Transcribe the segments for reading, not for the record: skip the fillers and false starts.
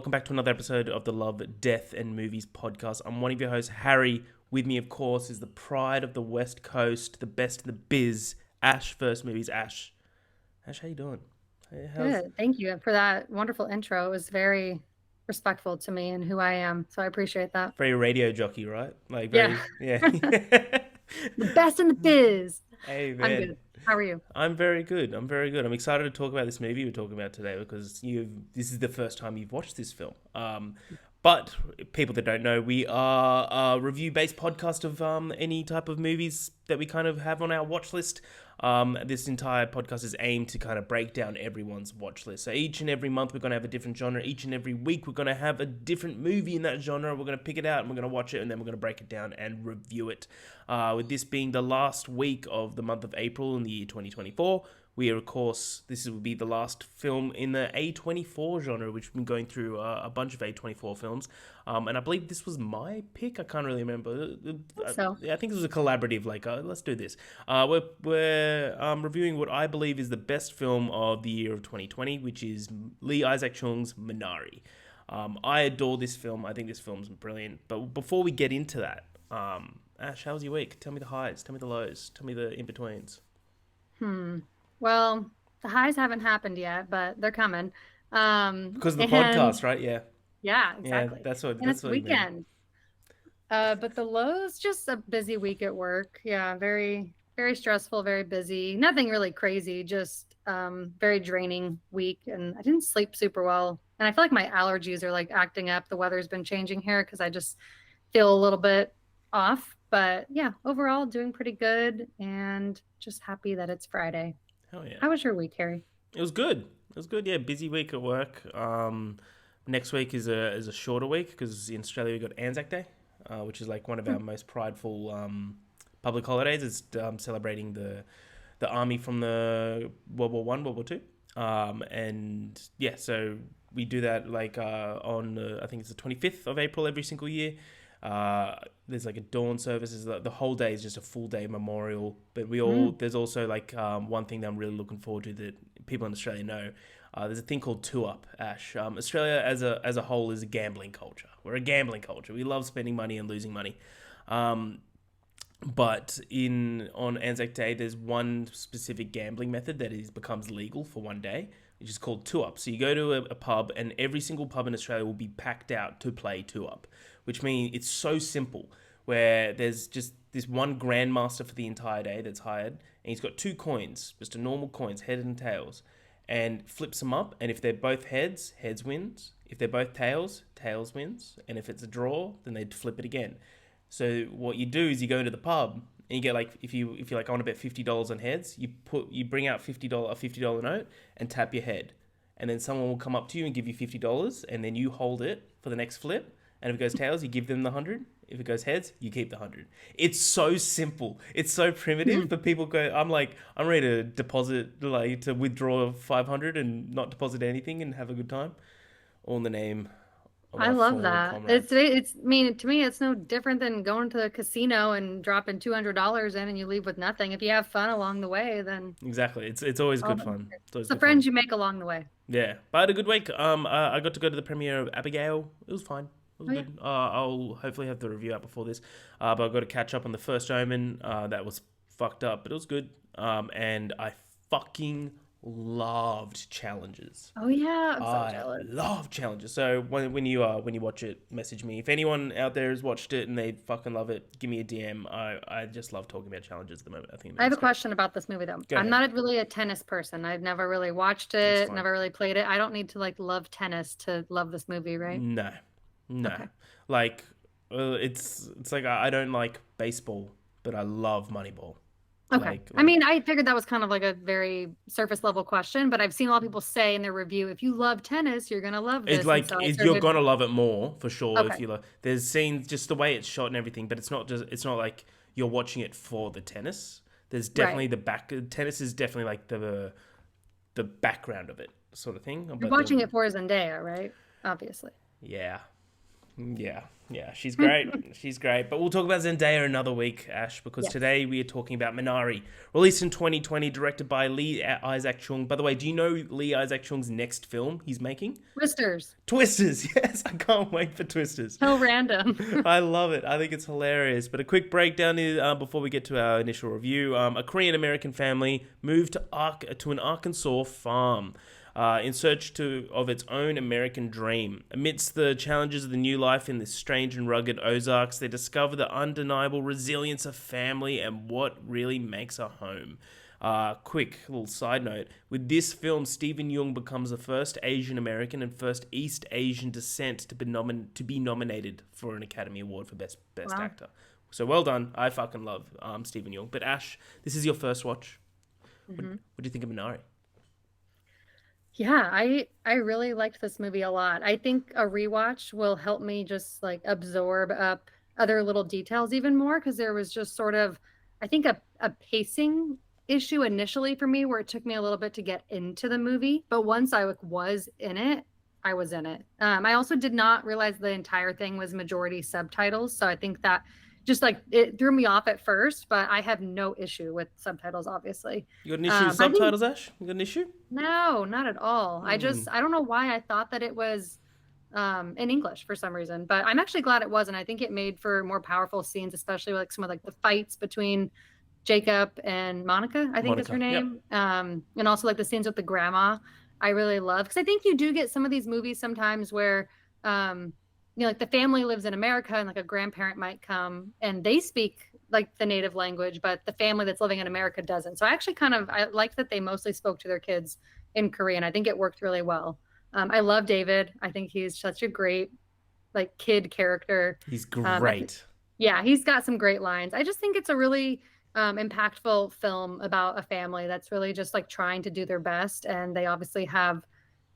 welcome back to another episode of the Love, Death, and Movies podcast. I'm one of your hosts, Harry. With me, of course, is the pride of the West Coast, the best in the biz, Ash First Movies. Ash, how you doing? Good. Thank you for that wonderful intro. It was very respectful to me and who I am. So I appreciate that. Very radio jockey, right? Like Yeah. very, yeah. The best in the biz. Hey, I'm man. good. How are you? I'm very good. I'm excited to talk about this movie we're talking about today because this is the first time you've watched this film. But people that don't know, we are a review-based podcast of any type of movies that we kind of have on our watch list. This entire podcast is aimed to kind of break down everyone's watch list. So each and every month we're going to have a different genre. Each and every week we're going to have a different movie in that genre. We're going to pick it out and we're going to watch it and then we're going to break it down and review it. With this being the last week of the month of April in the year 2024, we are, of course, this will be the last film in the A24 genre, which we've been going through a bunch of A24 films. And I believe this was my pick. I can't really remember. I think it was a collaborative, let's do this. We're reviewing what I believe is the best film of the year of 2020, which is Lee Isaac Chung's Minari. I adore this film. I think this film's brilliant. But before we get into that, Ash, how was your week? Tell me the highs, tell me the lows, tell me the in-betweens. Well, the highs haven't happened yet, but they're coming. Because of the podcast, right? Yeah. Yeah, exactly. Yeah, that's what it's what weekend. But the lows, just a busy week at work. Yeah, very, very stressful, very busy. Nothing really crazy, just very draining week. And I didn't sleep super well. And I feel like my allergies are like acting up. The weather's been changing here because I just feel a little bit off. But yeah, overall doing pretty good and just happy that it's Friday. Hell yeah. How was your week, Harry? It was good. Yeah, busy week at work. Next week is a shorter week because in Australia we got Anzac Day, which is like one of our most prideful public holidays. It's celebrating the army from the World War One, World War Two, and yeah, so we do that on I think it's the 25th of April every single year. There's like a dawn service. The whole day is just a full day memorial. But there's also one thing that I'm really looking forward to that people in Australia know. There's a thing called Two Up, Ash. Australia as a whole is a gambling culture. We're a gambling culture. We love spending money and losing money. But on Anzac Day, there's one specific gambling method that becomes legal for one day, which is called Two Up. So you go to a pub, and every single pub in Australia will be packed out to play Two Up, which means it's so simple, where there's just this one grandmaster for the entire day that's hired, and he's got two coins, just a normal coins, head and tails, and flips them up, and if they're both heads, heads wins. If they're both tails, tails wins. And if it's a draw, then they'd flip it again. So what you do is you go into the pub and you get if you're like, I want to bet $50 on heads, you bring out a $50 note and tap your head, and then someone will come up to you and give you $50, and then you hold it for the next flip. And if it goes tails, you give them the 100. If it goes heads, you keep the 100. It's so simple. It's so primitive, but people go, I'm ready to deposit, to withdraw 500 and not deposit anything and have a good time, all in the name. I love that. I mean, to me, it's no different than going to the casino and dropping $200 in and you leave with nothing. If you have fun along the way, then exactly. It's always good fun. It's the friends you make along the way. Yeah, but I had a good week. I got to go to the premiere of Abigail. It was fine. It was good. I'll hopefully have the review out before this. But I've got to catch up on the first Omen. That was fucked up, but it was good. And I fucking loved challenges. Oh yeah, I'm so jealous. I love challenges. So when you watch it, message me. If anyone out there has watched it and they fucking love it, give me a DM. I just love talking about challenges at the moment. I have a question about this movie though. I'm not really a tennis person. I've never really watched it, never really played it. I don't need to love tennis to love this movie, right? No. Okay. It's like I don't like baseball, but I love Moneyball. Okay. I mean, I figured that was kind of like a very surface level question, but I've seen a lot of people say in their review, if you love tennis, you're gonna love this. You're gonna love it more for sure. Okay. If you love, there's scenes, just the way it's shot and everything, but it's not like you're watching it for the tennis. There's definitely tennis is definitely like the background of it sort of thing. You're watching it for Zendaya, right? Obviously. Yeah. Yeah, she's great. She's great. But we'll talk about Zendaya another week, Ash, because Yes. today we are talking about Minari, released in 2020, directed by Lee Isaac Chung. By the way, do you know Lee Isaac Chung's next film he's making? Twisters. Twisters. Yes, I can't wait for Twisters. So random. I love it. I think it's hilarious. But a quick breakdown is before we get to our initial review. A Korean American family moved to an Arkansas farm in search of its own American dream. Amidst the challenges of the new life in this strange and rugged Ozarks, they discover the undeniable resilience of family and what really makes a home. Quick little side note. With this film, Stephen Yeun becomes the first Asian American and first East Asian descent to be nominated for an Academy Award for Best Wow. Actor. So well done. I fucking love Stephen Yeun. But Ash, this is your first watch. What do you think of Minari? Yeah, I really liked this movie a lot. I think a rewatch will help me just like absorb up other little details even more because there was just sort of, I think, a pacing issue initially for me where it took me a little bit to get into the movie. But once I was in it, I was in it. I also did not realize the entire thing was majority subtitles. So I think that just like it threw me off at first, but I have no issue with subtitles, obviously. You got an issue with subtitles, Ash? You got an issue? No, not at all. I don't know why I thought that it was in English for some reason, but I'm actually glad it wasn't. I think it made for more powerful scenes, especially like some of like the fights between Jacob and Monica, I think is her name. Yep. And also like the scenes with the grandma, I really love because I think you do get some of these movies sometimes where like the family lives in America and like a grandparent might come and they speak like the native language, but the family that's living in America doesn't. So I actually I liked that they mostly spoke to their kids in Korean. I think it worked really well. I love David. I think he's such a great like kid character. He's great. Yeah, he's got some great lines. I just think it's a really impactful film about a family that's really just like trying to do their best. And they obviously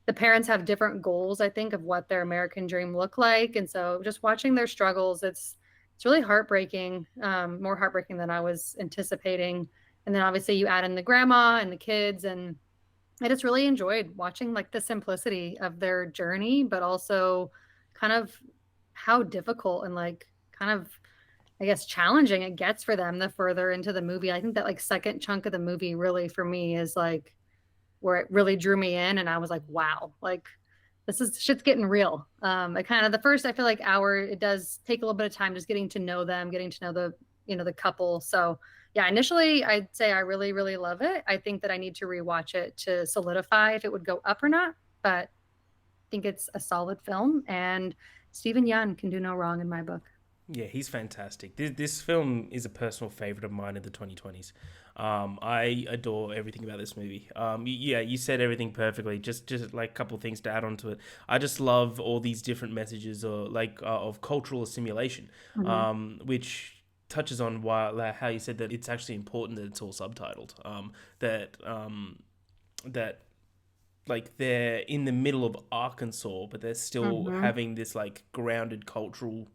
the parents have different goals, I think, of what their American dream look like. And so just watching their struggles, it's really heartbreaking, more heartbreaking than I was anticipating. And then obviously you add in the grandma and the kids, and I just really enjoyed watching like the simplicity of their journey, but also kind of how difficult and like kind of, I guess, challenging it gets for them the further into the movie. I think that like second chunk of the movie really for me is like where it really drew me in, and I was like, wow, like shit's getting real. It kind of the first, I feel like hour, it does take a little bit of time just getting to know them, getting to know the couple. So yeah, initially I'd say I really, really love it. I think that I need to rewatch it to solidify if it would go up or not, but I think it's a solid film, and Stephen Yeun can do no wrong in my book. Yeah, he's fantastic. This film is a personal favorite of mine in the 2020s. I adore everything about this movie. Yeah, you said everything perfectly. Just like a couple of things to add on to it. I just love all these different messages of cultural assimilation, which touches on how you said that it's actually important that it's all subtitled. That like they're in the middle of Arkansas, but they're still having this like grounded cultural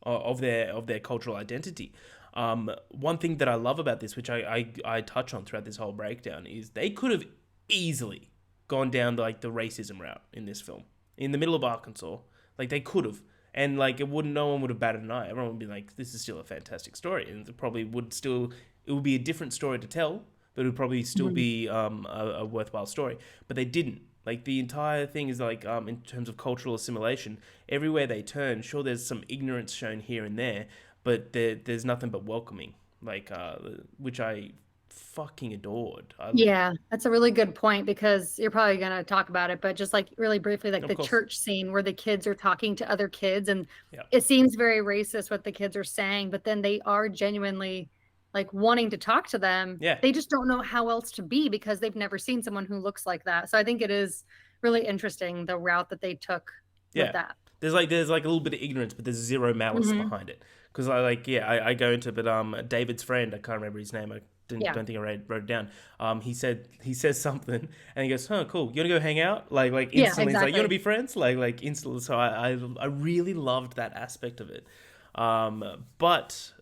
of their cultural identity. One thing that I love about this, which I touch on throughout this whole breakdown, is they could have easily gone down like the racism route in this film in the middle of Arkansas. Like they could have, and like no one would have batted an eye. Everyone would be like, "This is still a fantastic story," and it would be a different story to tell, but it would probably still be a worthwhile story. But they didn't. Like the entire thing is like in terms of cultural assimilation, everywhere they turn, sure there's some ignorance shown here and there, but there's nothing but welcoming, like which I fucking adored. Yeah, that's a really good point because you're probably going to talk about it, but just like really briefly, like the church scene where the kids are talking to other kids, and it seems very racist what the kids are saying, but then they are genuinely like wanting to talk to them. Yeah. They just don't know how else to be because they've never seen someone who looks like that. So I think it is really interesting the route that they took with that. There's like a little bit of ignorance, but there's zero malice behind it. Because I go into it, but David's friend, I can't remember his name. I don't think I wrote it down. He says something, and he goes, "Huh, cool. You wanna go hang out?" Like instantly, exactly. He's like, "You wanna be friends?" Like instantly. So I really loved that aspect of it. But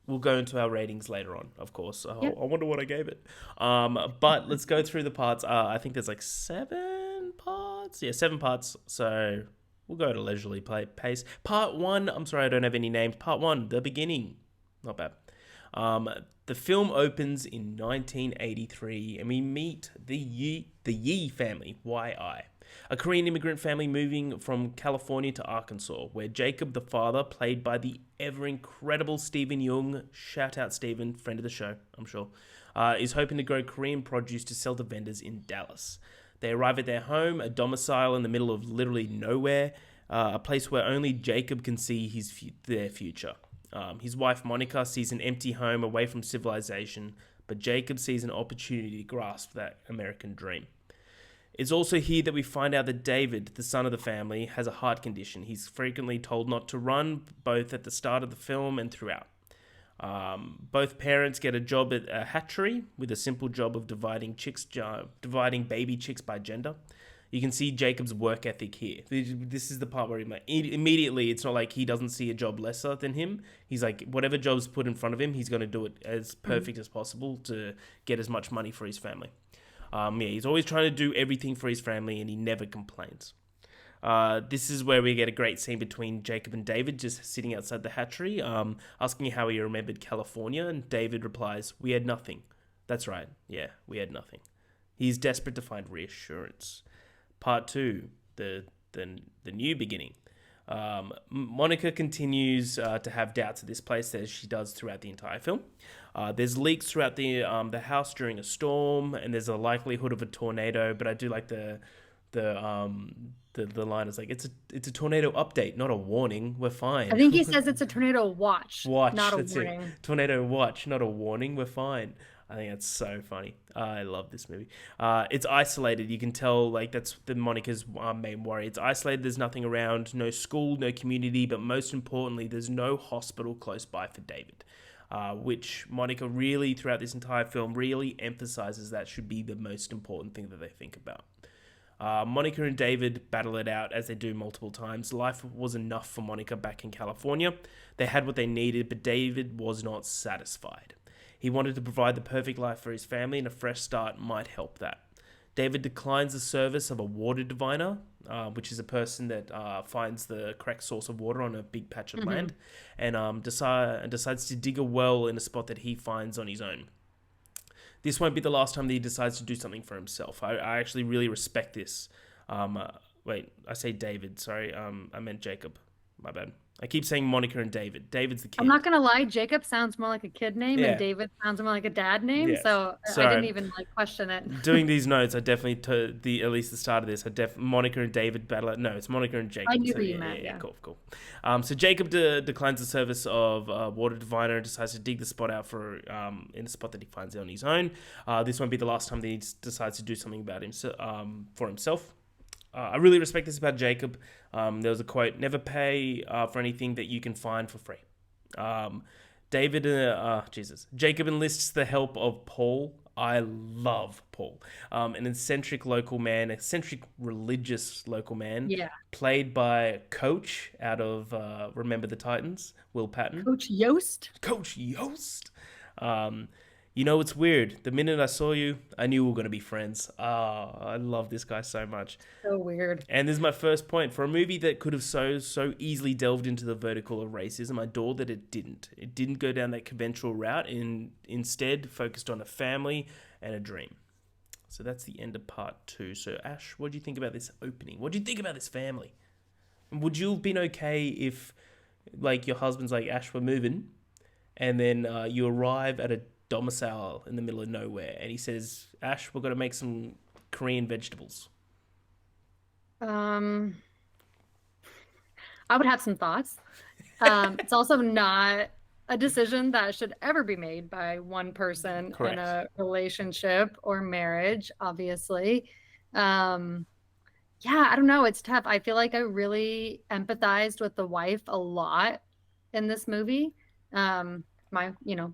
we'll go into our ratings later on, of course. I wonder what I gave it. But let's go through the parts. I think there's like 7 parts. Yeah, 7 parts. So We'll go at a leisurely pace. Part one. I'm sorry, I don't have any names. Part one, the beginning. Not bad. The film opens in 1983, and we meet the Yi family, YI, a Korean immigrant family moving from California to Arkansas, where Jacob, the father, played by the ever incredible Stephen Young, shout out Stephen, friend of the show, I'm sure, is hoping to grow Korean produce to sell to vendors in Dallas. They arrive at their home, a domicile in the middle of literally nowhere, a place where only Jacob can see their future. His wife Monica sees an empty home away from civilization, but Jacob sees an opportunity to grasp that American dream. It's also here that we find out that David, the son of the family, has a heart condition. He's frequently told not to run, both at the start of the film and throughout. Both parents get a job at a hatchery with a simple job of dividing baby chicks by gender. You can see Jacob's work ethic here. This is the part where immediately it's not like he doesn't see a job lesser than him. He's like, whatever job's put in front of him, he's going to do it as perfect as possible to get as much money for his family. He's always trying to do everything for his family, and he never complains. This is where we get a great scene between Jacob and David just sitting outside the hatchery, asking how he remembered California, and David replies, "We had nothing." That's right, yeah, we had nothing. He's desperate to find reassurance. Part 2, the new beginning. Monica continues to have doubts at this place, as she does throughout the entire film. There's leaks throughout the house during a storm, and there's a likelihood of a tornado. But I do like the line is like, it's a tornado update, not a warning. We're fine. I think he says it's a tornado watch, not a that's warning. It. Tornado watch, not a warning. We're fine. I think that's so funny. I love this movie. It's isolated. You can tell, like, that's Monica's main worry. It's isolated. There's nothing around. No school, no community. But most importantly, there's no hospital close by for David. Which Monica really, throughout this entire film, really emphasizes that should be the most important thing that they think about. Monica and David battle it out, as they do multiple times. Life was enough for Monica back in California. They had what they needed, but David was not satisfied. He wanted to provide the perfect life for his family, and a fresh start might help that. David declines the service of a water diviner, which is a person that finds the correct source of water on a big patch of land, and decides to dig a well in a spot that he finds on his own. This won't be the last time that he decides to do something for himself. I actually really respect this. Wait, I say David, sorry. I meant Jacob. My bad. I keep saying Monica and David. David's the kid. I'm not going to lie. Jacob sounds more like a kid name, and David sounds more like a dad name. Yeah. So I didn't even question it. Doing these notes, I definitely, at least the start of this, Monica and David battle it. No, it's Monica and Jacob. I knew who you meant, yeah. Cool. So Jacob declines the service of water diviner and decides to dig the spot out in a spot that he finds on his own. This won't be the last time that he decides to do something about for himself. I really respect this about Jacob. There was a quote, "Never pay for anything that you can find for free." Jacob enlists the help of Paul. I love Paul. An eccentric religious local man. Yeah. Played by Coach out of Remember the Titans, Will Patton. Coach Yost. You know, it's weird. The minute I saw you, I knew we were going to be friends. I love this guy so much. So weird. And this is my first point. For a movie that could have so easily delved into the vertical of racism, I adored that it didn't. It didn't go down that conventional route and instead focused on a family and a dream. So that's the end of part 2. So Ash, what do you think about this opening? What do you think about this family? Would you have been okay if, like, your husband's like, "Ash, we're moving," and then you arrive at a domicile in the middle of nowhere, and he says, "Ash, we're going to make some Korean vegetables"? I would have some thoughts. It's also not a decision that should ever be made by one person in a relationship or marriage, obviously. I don't know. It's tough. I feel like I really empathized with the wife a lot in this movie.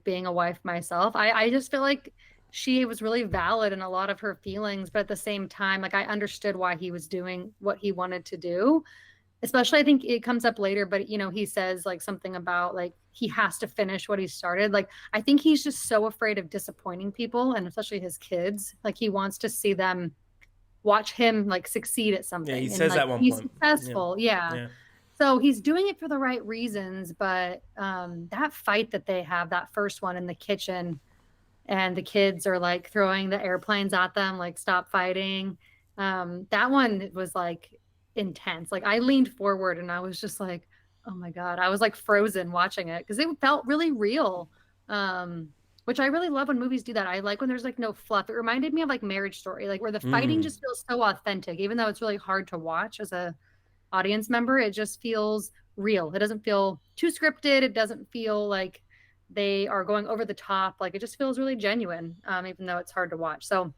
Being a wife myself, I just feel like she was really valid in a lot of her feelings, but at the same time, like, I understood why he was doing what he wanted to do. Especially, I think it comes up later, but he says like something about like he has to finish what he started. Like, I think he's just so afraid of disappointing people, and especially his kids. Like, he wants to see them watch him like succeed at Yeah, he something and says like at one be point. Yeah, successful. Yeah. yeah, So he's doing it for the right reasons, but that fight that they have, that first one in the kitchen, and the kids are like throwing the airplanes at them, like stop fighting. That one was like intense. Like I leaned forward and I was just like, oh my God. I was like frozen watching it because it felt really real. Um, which I really love when movies do that. I like when there's like no fluff. It reminded me of like Marriage Story, like where the fighting mm, just feels so authentic, even though it's really hard to watch as a audience member. It just feels real. It doesn't feel too scripted. It doesn't feel like they are going over the top. Like it just feels really genuine, even though it's hard to watch. So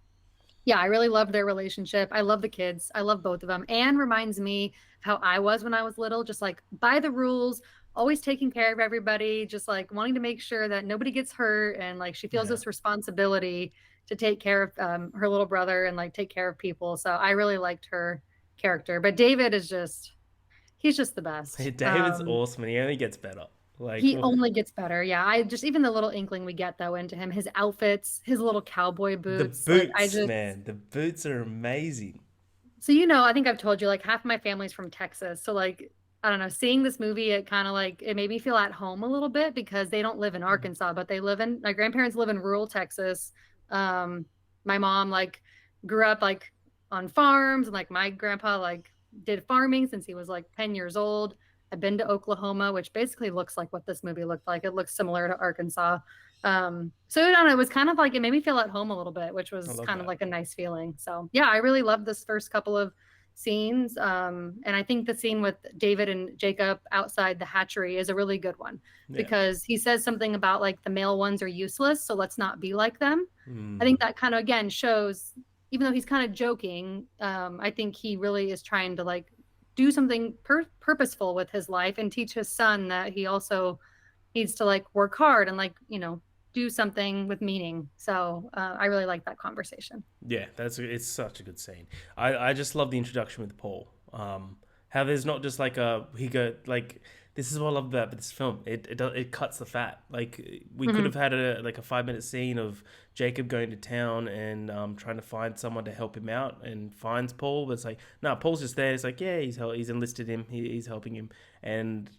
yeah, I really love their relationship. I love the kids. I love both of them. Anne reminds me of how I was when I was little, just like by the rules, always taking care of everybody, just like wanting to make sure that nobody gets hurt. And like she feels yeah. this responsibility to take care of her little brother and like take care of people. So I really liked her character. But David is just, he's just the best. David's awesome, and he only gets better. Like, He only gets better. Yeah. I just, even the little inkling we get though into him, his outfits, his little cowboy the boots, like I boots, just, man, the boots are amazing. so I think I've told you like half my family's from Texas. So like I don't know, seeing this movie, it kind of like it made me feel at home a little bit because they don't live in Arkansas, but they live in my grandparents live in rural Texas. Um, my mom like grew up like on farms, and like my grandpa like did farming since he was like 10 years old. I've been to Oklahoma, which basically looks like what this movie looked like. It looks similar to Arkansas. So I don't know, it was kind of like it made me feel at home a little bit, which I was love kind of that. like a nice feeling. So yeah, I really loved this first couple of scenes. And I think the scene with David and Jacob outside the hatchery is a really good one Yeah. because he says something about like the male ones are useless, so let's not be like them. I Mm. think that kind of again shows, even though he's kind of joking, I think he really is trying to like do something purposeful with his life and teach his son that he also needs to like work hard and like, do something with meaning. So I really like that conversation. Yeah, it's such a good scene. I just love the introduction with Paul. How there's not just like a he go like this is what I love about this film. It cuts the fat. Like we could Hmm. have had a 5 minute scene of Jacob going to town and trying to find someone to help him out and finds Paul. But it's like no, Paul's just there. It's like yeah, he's enlisted him. He's helping him, and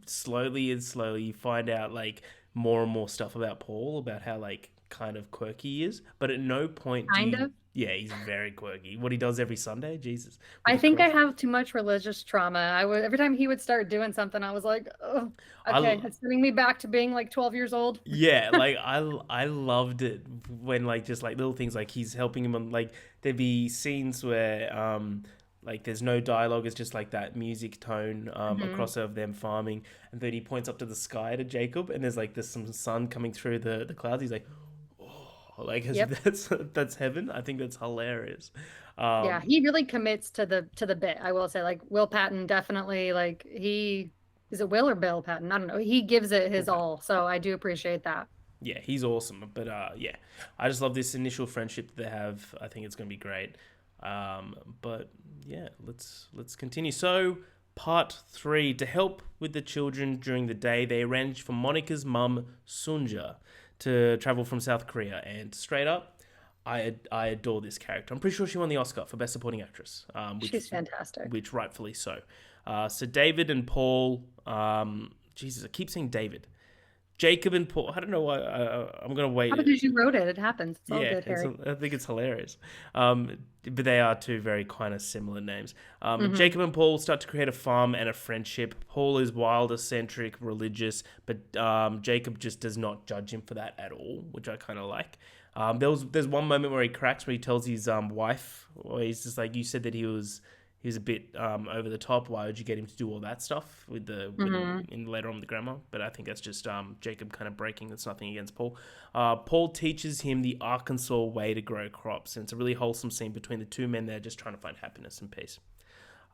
slowly and slowly you find out like more and more stuff about Paul, about how like kind of quirky he is. But at no point do Kind you. of. Yeah, he's very quirky. What he does every Sunday, Jesus, with I the think I cross. have too much religious trauma. I would every time he would start doing something, I was like, oh, okay, I it's sending me back to being like 12 years old. yeah, like I loved it when like just like little things like he's helping him on like there'd be scenes where like there's no dialogue, it's just like that music tone Hmm. across of them farming, and then he points up to the sky to Jacob, and there's some sun coming through the clouds. He's like, oh, like Yep. that's heaven. I think that's hilarious. Yeah, Um, he really commits to the bit. I will say, like Will Patton definitely like he is it Will or Bill Patton? I don't know. He gives it Will his Patton. all. So I do appreciate that. Yeah, he's awesome. But yeah, I just love this initial friendship that they have. I think it's going to be great. But yeah, let's continue. So part three, to help with the children during the day, they arranged for Monica's mum Sunja to travel from South Korea. And straight up, I adore this character. I'm pretty sure she won the Oscar for Best Supporting Actress, She's fantastic. which rightfully so. So David and Paul, Jesus, I keep saying David. Jacob and Paul. I don't know why. I'm gonna How wait. because you wrote it. It happens. It's all Yeah, good, Harry. I think it's hilarious. But they are two very kind of similar names. Hmm. Jacob and Paul start to create a farm and a friendship. Paul is wild, eccentric, religious, but Jacob just does not judge him for that at all, which I kind of like. There's one moment where he cracks where he tells his wife, or he's just like, "You said that he was a bit over the top. Why would you get him to do all that stuff with the Hmm. when in later on with the grandma?" But I think that's just Jacob kind of breaking. That's nothing against Paul. Paul teaches him the Arkansas way to grow crops, and it's a really wholesome scene between the two men. They're just trying to find happiness and peace.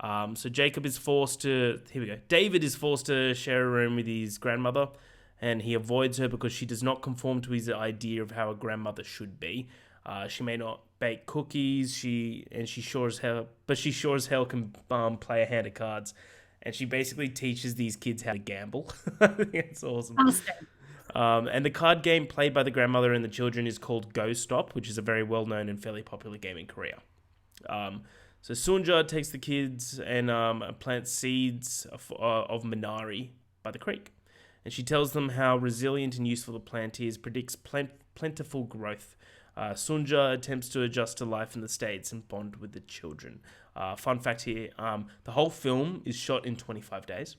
So Jacob is forced to. Here we go. David is forced to share a room with his grandmother, and he avoids her because she does not conform to his idea of how a grandmother should be. She may not bake cookies. She sure as hell, but she sure as hell can play a hand of cards, and she basically teaches these kids how to gamble. I think it's awesome. Awesome. And the card game played by the grandmother and the children is called Go Stop, which is a very well known and fairly popular game in Korea. Um, so Sunja takes the kids and plants seeds of Minari by the creek. And she tells them how resilient and useful the plant is, predicts plentiful growth. Sunja attempts to adjust to life in the States and bond with the children. Fun fact here, the whole film is shot in 25 days.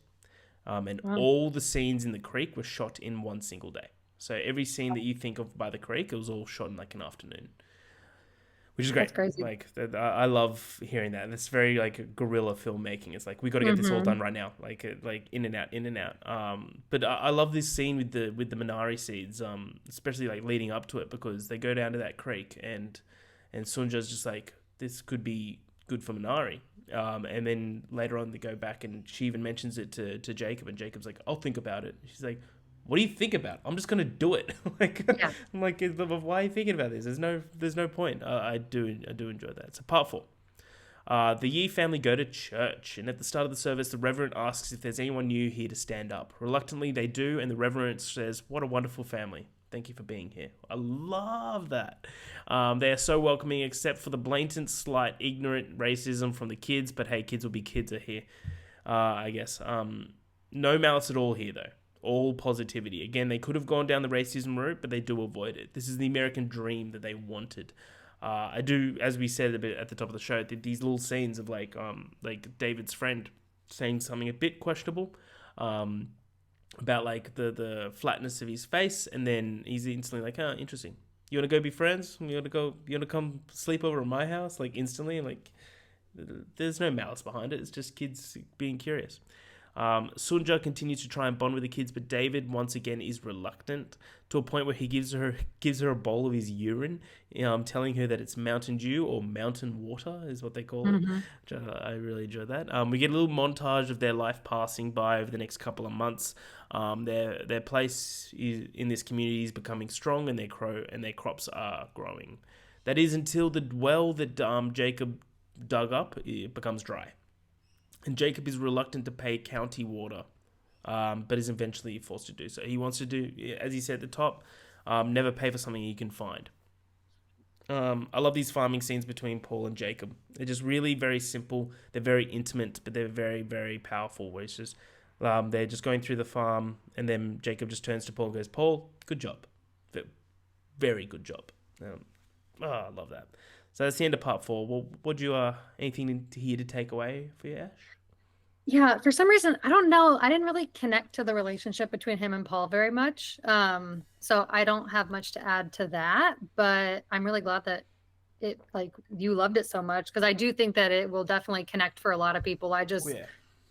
And Wow. all the scenes in the creek were shot in one single day. So every scene that you think of by the creek, it was all shot in like an afternoon, which is great. That's crazy. Like I love hearing that. That's very like guerrilla filmmaking. It's like we got to get this all Hmm. done right now. Like in and out, in and out. But I love this scene with the Minari seeds. Especially like leading up to it because they go down to that creek and Sunja's just like this could be good for Minari. And then later on they go back and she even mentions it to Jacob and Jacob's like, I'll think about it. She's like, what do you think about? I'm just gonna do it. Like Yeah. I'm like, why are you thinking about this? There's no point. I do enjoy that. So part four. The Yee family go to church, and at the start of the service, the Reverend asks if there's anyone new here to stand up. Reluctantly, they do, and the Reverend says, "What a wonderful family. Thank you for being here." I love that. They are so welcoming, except for the blatant, slight, ignorant racism from the kids. But hey, kids will be kids are here, I guess. No malice at all here, though. All positivity. Again, they could have gone down the racism route, but they do avoid it. This is the American dream that they wanted. I do, as we said a bit at the top of the show, these little scenes of like David's friend saying something a bit questionable, um, about like the flatness of his face, and then he's instantly like, "Oh, interesting. You want to go be friends? You want to go? You want to come sleep over at my house?" Like instantly, like there's no malice behind it. It's just kids being curious. Sunja continues to try and bond with the kids, but David once again is reluctant to a point where he gives her a bowl of his urine, telling her that it's Mountain Dew or mountain water is what they call it. Hmm. Which I really enjoy that. We get a little montage of their life passing by over the next couple of months. Their place in this community is becoming strong, and their crops are growing. That is until the well that Jacob dug up it becomes dry. And Jacob is reluctant to pay county water, but is eventually forced to do so. He wants to do, as he said at the top, never pay for something he can find. I love these farming scenes between Paul and Jacob. They're just really very simple. They're very intimate, but they're very, very powerful. Where it's just they're just going through the farm, and then Jacob just turns to Paul and goes, "Paul, good job, very good job." I love that. So that's the end of part four. Well, would you anything here to take away for you, Ash? Yeah, for some reason, I don't know. I didn't really connect to the relationship between him and Paul very much. So I don't have much to add to that, but I'm really glad that it like you loved it so much because I do think that it will definitely connect for a lot of people. I Oh just yeah,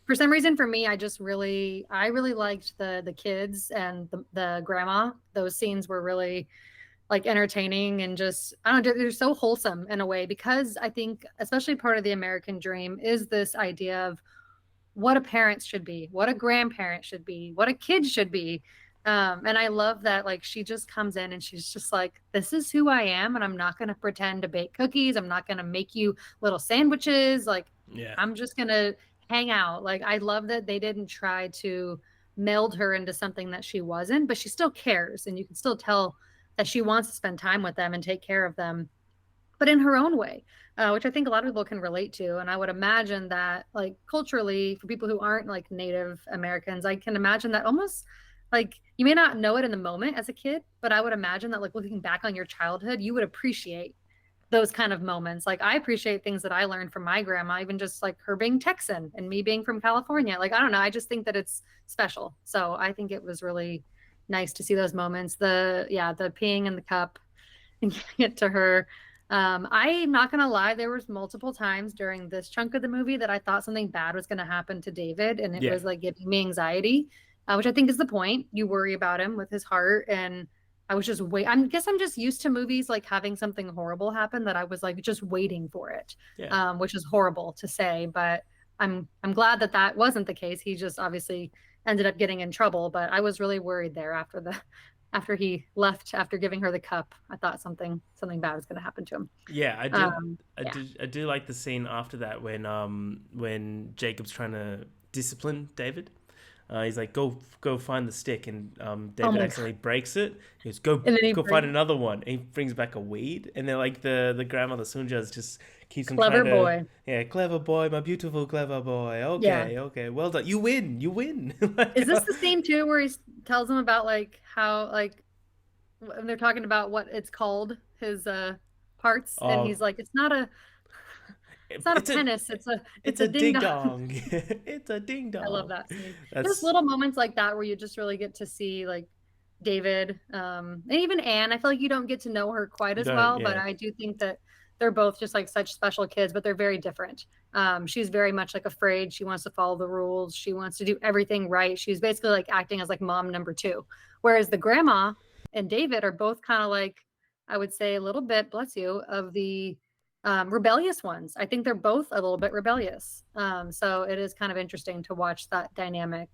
for some reason for me, I really liked the kids and the grandma. Those scenes were really like entertaining and just I don't know, they're so wholesome in a way because I think especially part of the American dream is this idea of what a parent should be, what a grandparent should be, what a kid should be. And I love that like she just comes in and she's just like, this is who I am, and I'm not gonna pretend to bake cookies. I'm not gonna make you little sandwiches. Like yeah, I'm just gonna hang out. Like I love that they didn't try to meld her into something that she wasn't, but she still cares, and you can still tell that she wants to spend time with them and take care of them but in her own way, which I think a lot of people can relate to. And I would imagine that, like, culturally, for people who aren't like Native Americans, I can imagine that almost like you may not know it in the moment as a kid, but I would imagine that, like, looking back on your childhood, you would appreciate those kind of moments. Like, I appreciate things that I learned from my grandma, even just like her being Texan and me being from California. Like, I don't know. I just think that it's special. So I think it was really nice to see those moments. The peeing in the cup and giving it to her. I'm not gonna lie, there was multiple times during this chunk of the movie that I thought something bad was gonna happen to David, and it yeah. was like giving me anxiety, which I think is the point. You worry about him with his heart, and I was just wait. I guess I'm just used to movies like having something horrible happen that I was like just waiting for it, Yeah. which is horrible to say, but I'm glad that that wasn't the case. He just obviously ended up getting in trouble, but I was really worried there after he left after giving her the cup. I thought something bad was going to happen to him. Yeah, Yeah. I do like the scene after that when Jacob's trying to discipline David. He's like, go find the stick, and Oh David my accidentally breaks it. He goes, go And then he go find brings another one. And he brings back a weed, and then like the grandmother Sunja just keeps on trying clever to, boy. yeah, clever boy, my beautiful clever boy. Yeah. Okay, well done. You win. Is Like, this the scene too where he tells him about like how like when they're talking about what it's called, his parts, and oh, he's like, it's not a it's a penis, it's it's a a ding ding dong. dong. It's a ding I love dong. that scene. Just That's little moments like that where you just really get to see like David, and even Anne. I feel like you don't get to know her quite you as don't, well, but yeah. I do think that they're both just like such special kids, but they're very different. She's very much like afraid. She wants to follow the rules. She wants to do everything right. She's basically like acting as like mom number two. Whereas the grandma and David are both kind of like, I would say a little bit, bless you, of the rebellious ones. I think they're both a little bit rebellious. So it is kind of interesting to watch that dynamic.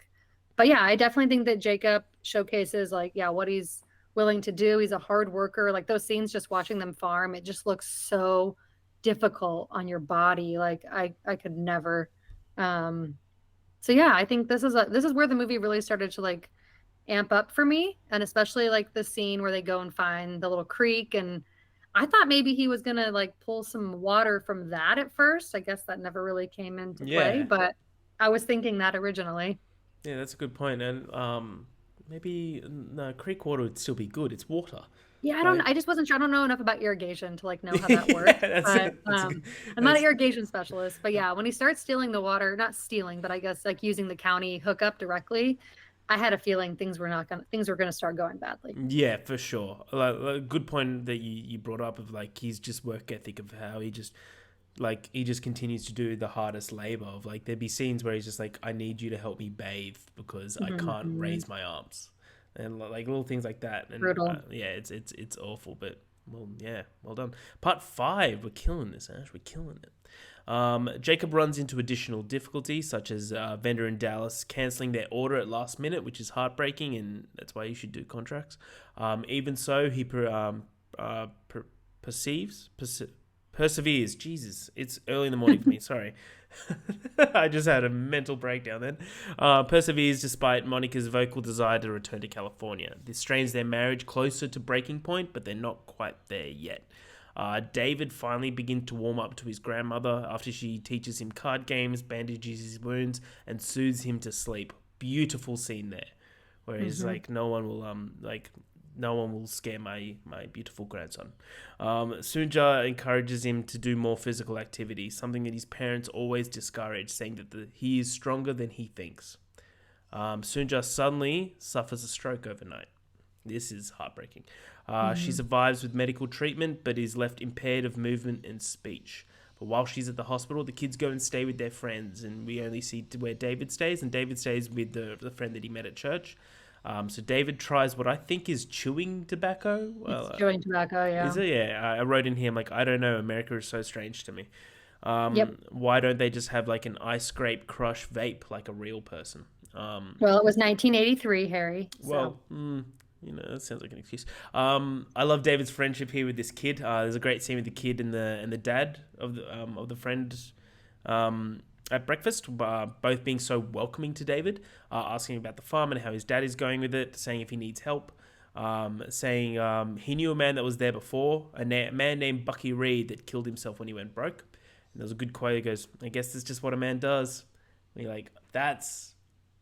But yeah, I definitely think that Jacob showcases like, yeah, what he's willing to do. He's a hard worker. Like those scenes, just watching them farm, it just looks so difficult on your body. Like I could never. Um, so yeah, I think this is where the movie really started to like amp up for me, and especially like the scene where they go and find the little creek. And I thought maybe he was gonna like pull some water from that at first. I guess that never really came into play, Yeah. but I was thinking that originally. Yeah, that's a good point. And maybe no, creek water would still be good. It's water. Yeah, Like, I just wasn't sure. I don't know enough about irrigation to like know how that yeah, works. But that's a good. I'm not an That's irrigation specialist. But yeah, when he starts stealing the water, not stealing, but I guess like using the county hookup directly, I had a feeling things were gonna start going badly. yeah, for sure. Like, good point that you brought up of like his just work ethic of how he just continues to do the hardest labor of like there'd be scenes where he's just like, I need you to help me bathe because I can't Mhm. raise my arms, and like little things like that. And Brutal. yeah, it's awful, but well, yeah, well done. Part 5, we're killing this, Ash. We're killing it. Jacob runs into additional difficulties, such as vendor in Dallas canceling their order at last minute, which is heartbreaking, and that's why you should do contracts. Even so, he perceives, perseveres. Jesus, it's early in the morning for me. Sorry. I just had a mental breakdown then. Perseveres despite Monica's vocal desire to return to California. This strains their marriage closer to breaking point, but they're not quite there yet. David finally begins to warm up to his grandmother after she teaches him card games, bandages his wounds, and soothes him to sleep. Beautiful scene there, where he's Hmm. like, no one will scare my beautiful grandson. Sunja encourages him to do more physical activity, something that his parents always discourage, saying that he is stronger than he thinks. Sunja suddenly suffers a stroke overnight. This is heartbreaking. She Hmm. survives with medical treatment, but is left impaired of movement and speech. But while she's at the hospital, the kids go and stay with their friends, and we only see where David stays, and David stays with the friend that he met at church. So David tries what I think is chewing tobacco. It's Well, chewing tobacco. is Yeah. it? Yeah, I wrote in here, I'm like, I don't know. America is so strange to me. Yep. Why don't they just have like an ice scrape crush vape like a real person? Well, it was 1983, Harry. So Well, that sounds like an excuse. I love David's friendship here with this kid. There's a great scene with the kid and the dad of the friend at breakfast, both being so welcoming to David, asking about the farm and how his dad is going with it, saying if he needs help, saying he knew a man that was there before, man named Bucky Reed that killed himself when he went broke. And there was a good quote. He goes, "I guess that's just what a man does." And you're like, that's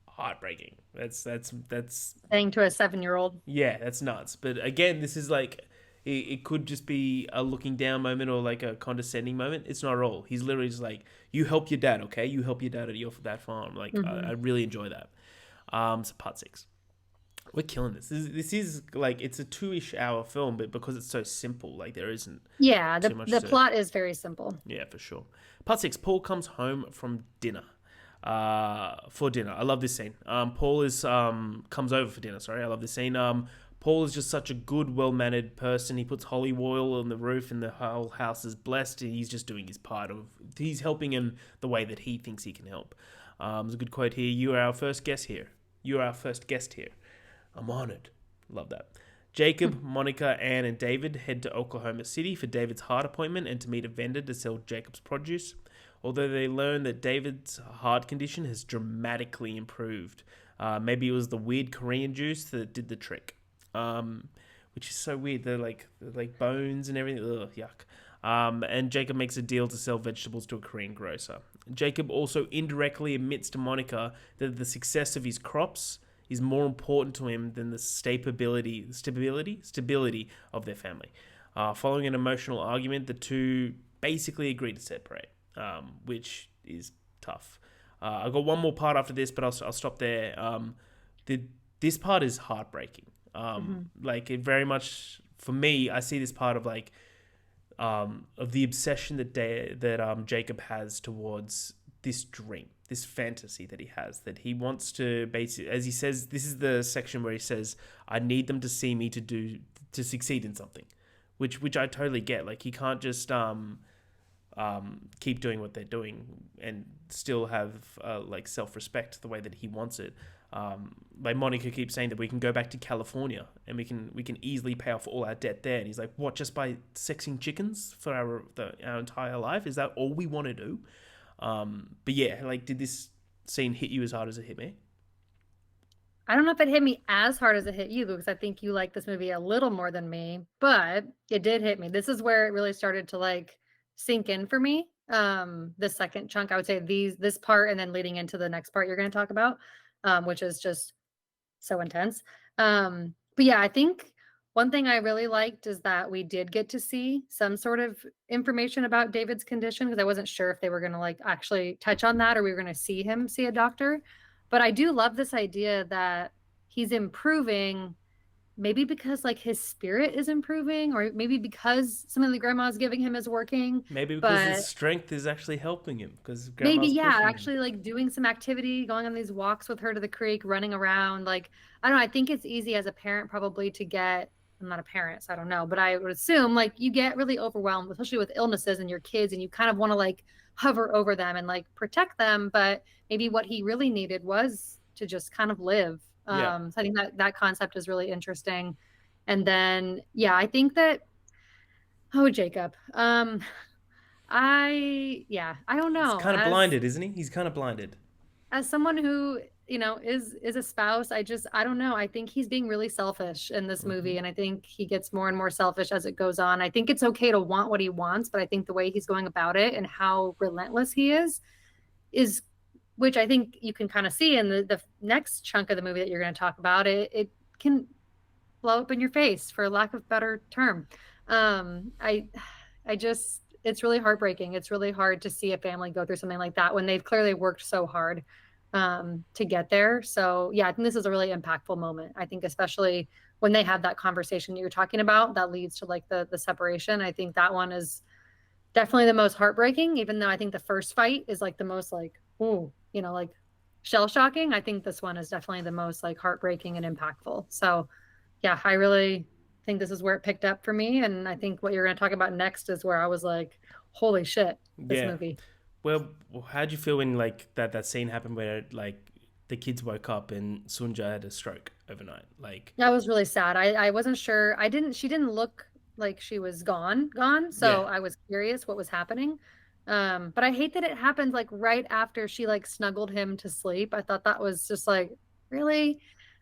heartbreaking. That's saying to a 7-year-old. yeah, that's nuts. But again, this is like it could just be a looking down moment or like a condescending moment. It's not at all. He's literally just like, you help your dad, okay? You help your dad at that farm. Like I Hmm. really enjoy that. So part 6, we're killing this. This is like it's a 2-ish hour film, but because it's so simple, like there isn't Yeah, too much the to. plot is very simple. Yeah, for sure. Part 6, Paul comes home from dinner. For dinner. I love this scene. Paul is comes over for dinner. Sorry, I love this scene. Paul is just such a good, well-mannered person. He puts holy oil on the roof, and the whole house is blessed. And he's just doing his part of. He's helping him the way that he thinks he can help. There's a good quote here. You are our first guest here. You are our first guest here. I'm honored. Love that. Jacob, Monica, Anne, and David head to Oklahoma City for David's heart appointment and to meet a vendor to sell Jacob's produce. Although they learn that David's heart condition has dramatically improved, Maybe it was the weird Korean juice that did the trick, which is so weird. They're like bones and everything. Ugh, yuck. And Jacob makes a deal to sell vegetables to a Korean grocer. Jacob also indirectly admits to Monica that the success of his crops is more important to him than the stability of their family. Following an emotional argument, the two basically agree to separate, which is tough. I got one more part after this, but I'll stop there. This part is heartbreaking. Like it very much for me. I see this part of like of the obsession that Jacob has towards this dream, this fantasy that he has, that he wants to basically, as he says, this is the section where he says, "I need them to see me to succeed in something," which I totally get. Like he can't just keep doing what they're doing and still have like self-respect the way that he wants it. Like Monica keeps saying that we can go back to California and we can easily pay off all our debt there. And he's like, what, just by sexing chickens for our entire life? Is that all we want to do? But yeah, like, did this scene hit you as hard as it hit me? I don't know if it hit me as hard as it hit you because I think you like this movie a little more than me, but it did hit me. This is where it really started to like sink in for me. The second chunk, I would say this part and then leading into the next part you're going to talk about, which is just so intense. But yeah, I think one thing I really liked is that we did get to see some sort of information about David's condition because I wasn't sure if they were going to like actually touch on that or we were going to see him see a doctor. But I do love this idea that he's improving, maybe because like his spirit is improving, or maybe because something the grandma's giving him is working. Maybe because But his strength is actually helping him because maybe, grandma's yeah, pushing him. actually like doing some activity, going on these walks with her to the creek, running around. Like, I don't know, I think it's easy as a parent probably to get, I'm not a parent, so I don't know, but I would assume like you get really overwhelmed, especially with illnesses and your kids, and you kind of want to like hover over them and like protect them. But maybe what he really needed was to just kind of live. Yeah, So I think that concept is really interesting. And then, yeah, I think that, oh, Jacob, I don't he's know. kind of blinded, isn't he? He's kind of blinded. As someone who, is a spouse, I don't know. I think he's being really selfish in this movie, Hmm. and I think he gets more and more selfish as it goes on. I think it's okay to want what he wants, but I think the way he's going about it and how relentless he is which I think you can kind of see in the next chunk of the movie that you're going to talk about. It can blow up in your face, for lack of better term. I just, it's really heartbreaking. It's really hard to see a family go through something like that when they've clearly worked so hard to get there. So yeah, I think this is a really impactful moment. I think especially when they have that conversation that you're talking about that leads to like the separation. I think that one is definitely the most heartbreaking, even though I think the first fight is like the most like, ooh, like shell shocking. I think this one is definitely the most like heartbreaking and impactful. So yeah, I really think this is where it picked up for me. And I think what you're going to talk about next is where I was like, holy shit, this Yeah. movie. Well, how'd you feel when like that scene happened where like the kids woke up and Sunja had a stroke overnight? Like, That was really sad. I wasn't sure. She didn't look like she was gone. yeah, So I was curious what was happening. But I hate that it happened like right after she like snuggled him to sleep. I thought that was just like, really?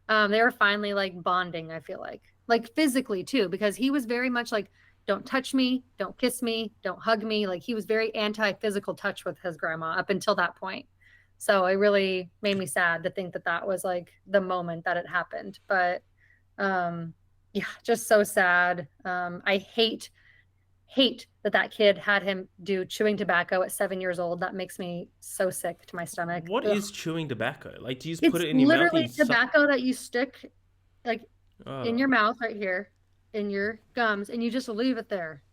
They were finally like bonding, I feel like physically too, because he was very much like, don't touch me, don't kiss me, don't hug me. Like he was very anti-physical touch with his grandma up until that point. So it really made me sad to think that that was like the moment that it happened. But um, yeah, just so sad. I hate that kid had him do chewing tobacco at 7 years old. That makes me so sick to my stomach. what Ugh. is chewing tobacco? Like, do you just put It's it in your mouth and you literally suck? tobacco that you stick like in Oh, your mouth right here, in your gums, and you just leave it there.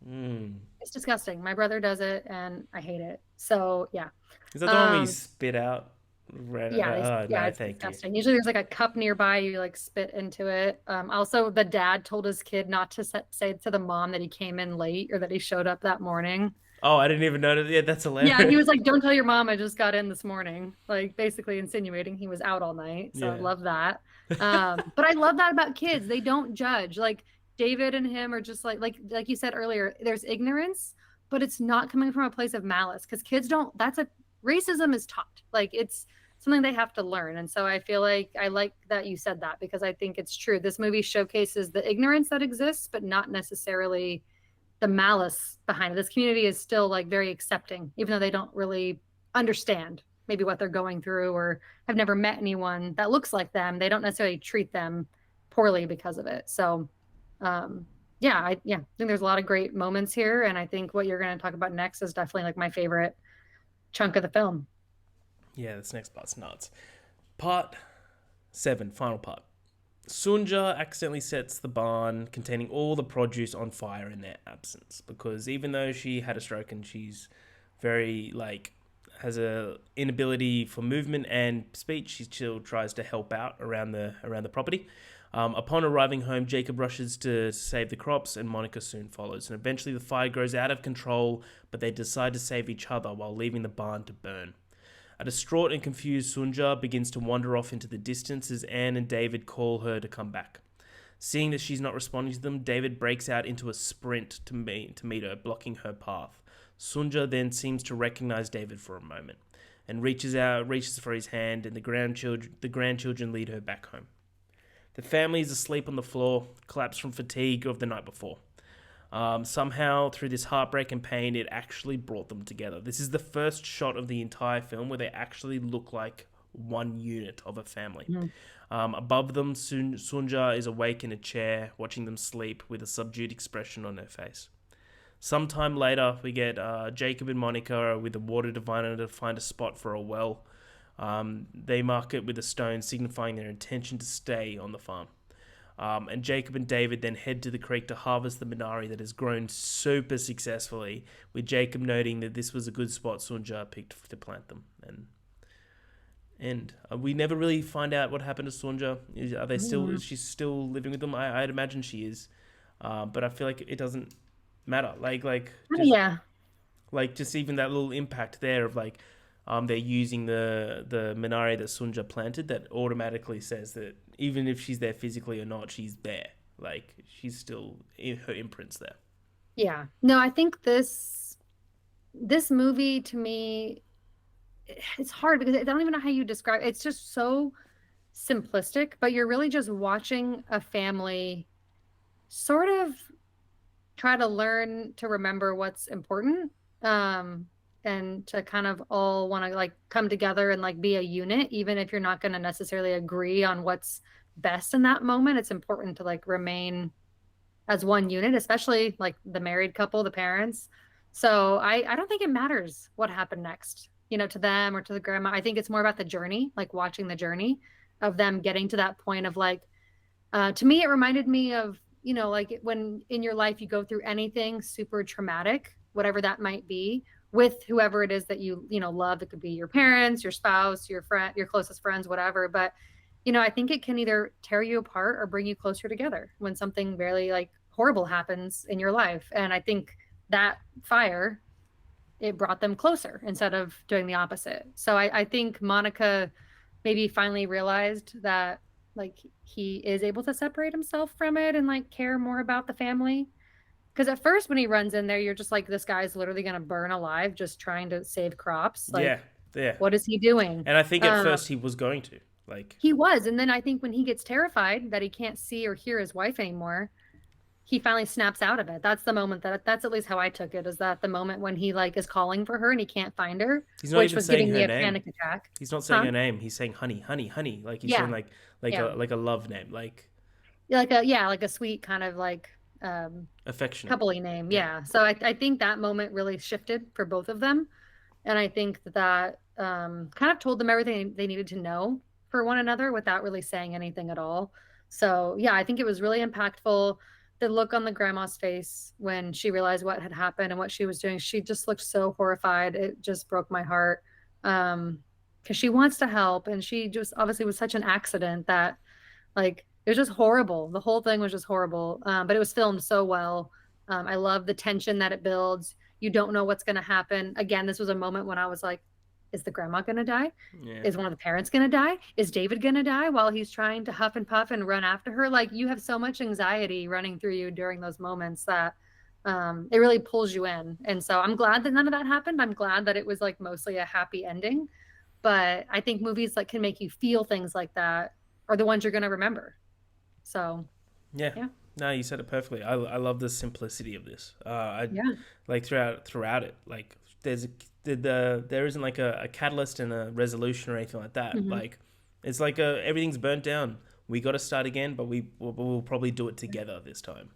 mm. It's disgusting. My brother does it, and I hate it. So yeah. Is that the one where you Um, spit out? Right. Yeah, yeah, No, it's thank you. disgusting. Usually there's like a cup nearby, you like spit into it. Also the dad told his kid not to say to the mom that he came in late or that he showed up that morning. Oh, I didn't even notice. Yeah, that's Yeah, he hilarious. was like, "Don't tell your mom I just got in this morning," like basically insinuating he was out all night. So I Yeah. love that. But I love that about kids. They don't judge. Like David and him are just like you said earlier, there's ignorance, but it's not coming from a place of malice because kids don't, that's a racism is taught. Like it's something they have to learn. And so I feel like I like that you said that, because I think it's true. This movie showcases the ignorance that exists, but not necessarily the malice behind it. This community is still like very accepting, even though they don't really understand maybe what they're going through or have never met anyone that looks like them. They don't necessarily treat them poorly because of it. So, I think there's a lot of great moments here, and I think what you're going to talk about next is definitely like my favorite chunk of the film. Yeah, this next part's nuts. Part 7, final part. Sunja accidentally sets the barn containing all the produce on fire in their absence, because even though she had a stroke and she's very has a inability for movement and speech, she still tries to help out around the property. Upon arriving home, Jacob rushes to save the crops, and Monica soon follows. And eventually the fire grows out of control, but they decide to save each other while leaving the barn to burn. A distraught and confused Sunja begins to wander off into the distance as Anne and David call her to come back. Seeing that she's not responding to them, David breaks out into a sprint to meet her, blocking her path. Sunja then seems to recognize David for a moment and reaches for his hand, and the grandchildren lead her back home. The family is asleep on the floor, collapsed from fatigue of the night before. Somehow, through this heartbreak and pain, it actually brought them together. This is the first shot of the entire film where they actually look like one unit of a family. Above them, Sunja is awake in a chair, watching them sleep with a subdued expression on her face. Sometime later, we get Jacob and Monica with the water diviner to find a spot for a well. They mark it with a stone, signifying their intention to stay on the farm. And Jacob and David then head to the creek to harvest the Minari that has grown super successfully, with Jacob noting that this was a good spot Sunja picked to plant them. And we never really find out what happened to Sunja. Are they still? Is she still living with them? I'd imagine she is, but I feel like it doesn't matter. Just even that little impact there of they're using the Minari that Sunja planted, that automatically says that even if she's there physically or not, she's there. She's still her imprints there. Yeah. No, I think this movie, to me, it's hard because I don't even know how you describe it. It's just so simplistic, but you're really just watching a family sort of try to learn to remember what's important. And to kind of all want to come together and be a unit, even if you're not going to necessarily agree on what's best in that moment. It's important to remain as one unit, especially the married couple, the parents. So I don't think it matters what happened next, to them or to the grandma. I think it's more about the journey, watching the journey of them getting to that point of to me, it reminded me of, when in your life you go through anything super traumatic, whatever that might be, with whoever it is that you love. It could be your parents, your spouse, your friend, your closest friends, whatever. But I think it can either tear you apart or bring you closer together when something really horrible happens in your life. And I think that fire, it brought them closer instead of doing the opposite. So I think Monica maybe finally realized that he is able to separate himself from it and care more about the family. Because at first, when he runs in there, you're just this guy's literally going to burn alive just trying to save crops. Yeah. What is he doing? And I think at first he was going to. He was. And then I think when he gets terrified that he can't see or hear his wife anymore, he finally snaps out of it. That's the moment that's at least how I took it, is that the moment when he is calling for her and he can't find her, he's not which even was saying giving me her a name. panic attack. He's not saying her name. He's saying honey, honey, honey. He's saying a love name. Like a sweet kind of affectionate coupley name. Yeah. So I think that moment really shifted for both of them. And I think that kind of told them everything they needed to know for one another without really saying anything at all. So yeah, I think it was really impactful. The look on the grandma's face when she realized what had happened and what she was doing, she just looked so horrified. It just broke my heart. Because she wants to help, and she just obviously was such an accident that it was just horrible. The whole thing was just horrible. But it was filmed so well. I love the tension that it builds. You don't know what's going to happen. Again, this was a moment when I was like, is the grandma going to die? Yeah. Is one of the parents going to die? Is David going to die while he's trying to huff and puff and run after her? You have so much anxiety running through you during those moments that it really pulls you in. And so I'm glad that none of that happened. I'm glad that it was mostly a happy ending. But I think movies that can make you feel things like that are the ones you're going to remember. So, Yeah. yeah. No, you said it perfectly. I love the simplicity of this. I Yeah. like throughout it. Like there's there isn't like a catalyst and a resolution or anything like that. Hmm. Like it's like everything's burnt down. We got to start again, but we'll probably do it together this time.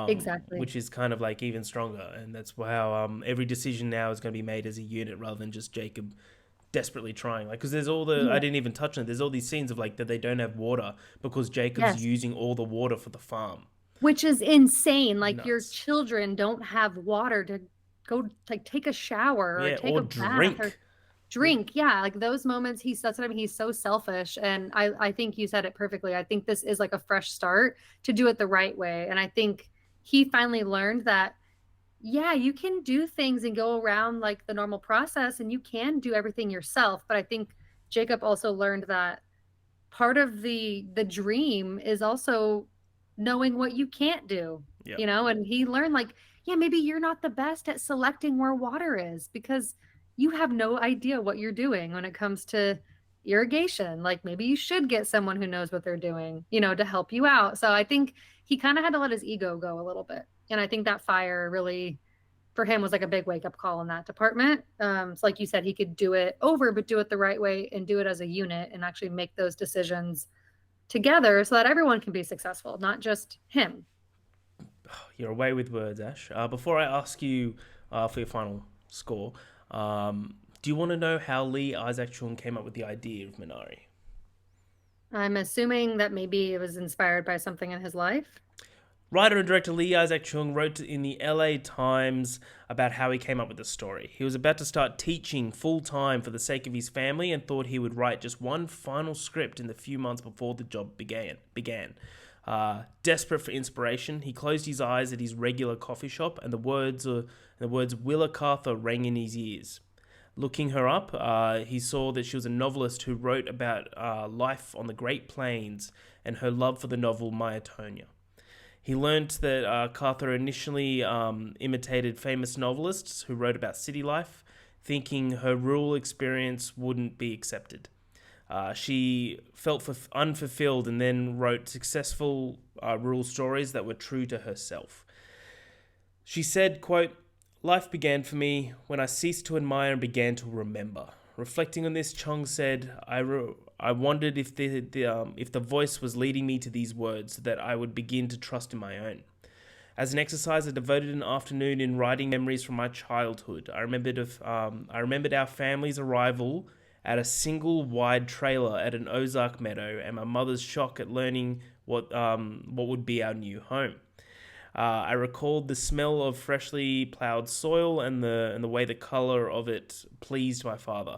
Exactly. Which is kind of like even stronger, and that's how every decision now is going to be made as a unit rather than just Jacob desperately trying. Like, because there's all the I Yeah. didn't even touch on it. There's all these scenes of like that they don't have water because Jacob's Yes. using all the water for the farm. Which is insane. Like your Nuts. children don't have water to go like take a shower or Yeah, take or a bath or drink. Yeah, drink. Yeah, like those moments that's what I mean. He's so selfish. And I think you said it perfectly. I think this is like a fresh start to do it the right way. And I think he finally learned that, yeah, you can do things and go around like the normal process and you can do everything yourself. But I think Jacob also learned that part of the dream is also knowing what you can't do, yeah, and he learned like, yeah, maybe you're not the best at selecting where water is because you have no idea what you're doing when it comes to irrigation. Like maybe you should get someone who knows what they're doing, to help you out. So I think he kind of had to let his ego go a little bit. And I think that fire really for him was like a big wake up call in that department. So like you said, he could do it over, but do it the right way and do it as a unit and actually make those decisions together so that everyone can be successful, not just him. you're away with words, Ash. Before I ask you for your final score, do you want to know how Lee Isaac Chung came up with the idea of Minari? I'm assuming that maybe it was inspired by something in his life. Writer and director Lee Isaac Chung wrote in the LA Times about how he came up with the story. He was about to start teaching full time for the sake of his family and thought he would write just one final script in the few months before the job began. Desperate for inspiration, he closed his eyes at his regular coffee shop, and the words Willa Carter rang in his ears. Looking her up, he saw that she was a novelist who wrote about life on the Great Plains and her love for the novel Myotonia. He learnt that Carther initially imitated famous novelists who wrote about city life, thinking her rural experience wouldn't be accepted. She felt unfulfilled and then wrote successful rural stories that were true to herself. She said, quote, "Life began for me when I ceased to admire and began to remember." Reflecting on this, Chung said, I wondered if the voice was leading me to these words so that I would begin to trust in my own. As an exercise, I devoted an afternoon in writing memories from my childhood. I remembered our family's arrival at a single wide trailer at an Ozark meadow and my mother's shock at learning what would be our new home. I recalled the smell of freshly plowed soil and the way the color of it pleased my father.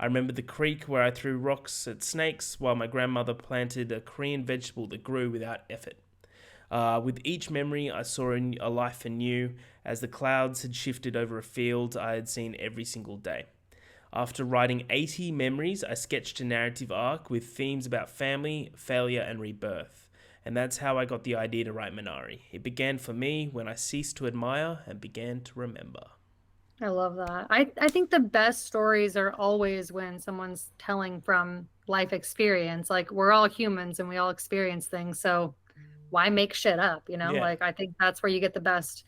I remembered the creek where I threw rocks at snakes while my grandmother planted a Korean vegetable that grew without effort. With each memory, I saw a life anew, as the clouds had shifted over a field I had seen every single day. After writing 80 memories, I sketched a narrative arc with themes about family, failure, and rebirth. And that's how I got the idea to write Minari. It began for me when I ceased to admire and began to remember. I love that. I think the best stories are always when someone's telling from life experience. Like we're all humans and we all experience things. So why make shit up, Yeah, Like I think that's where you get the best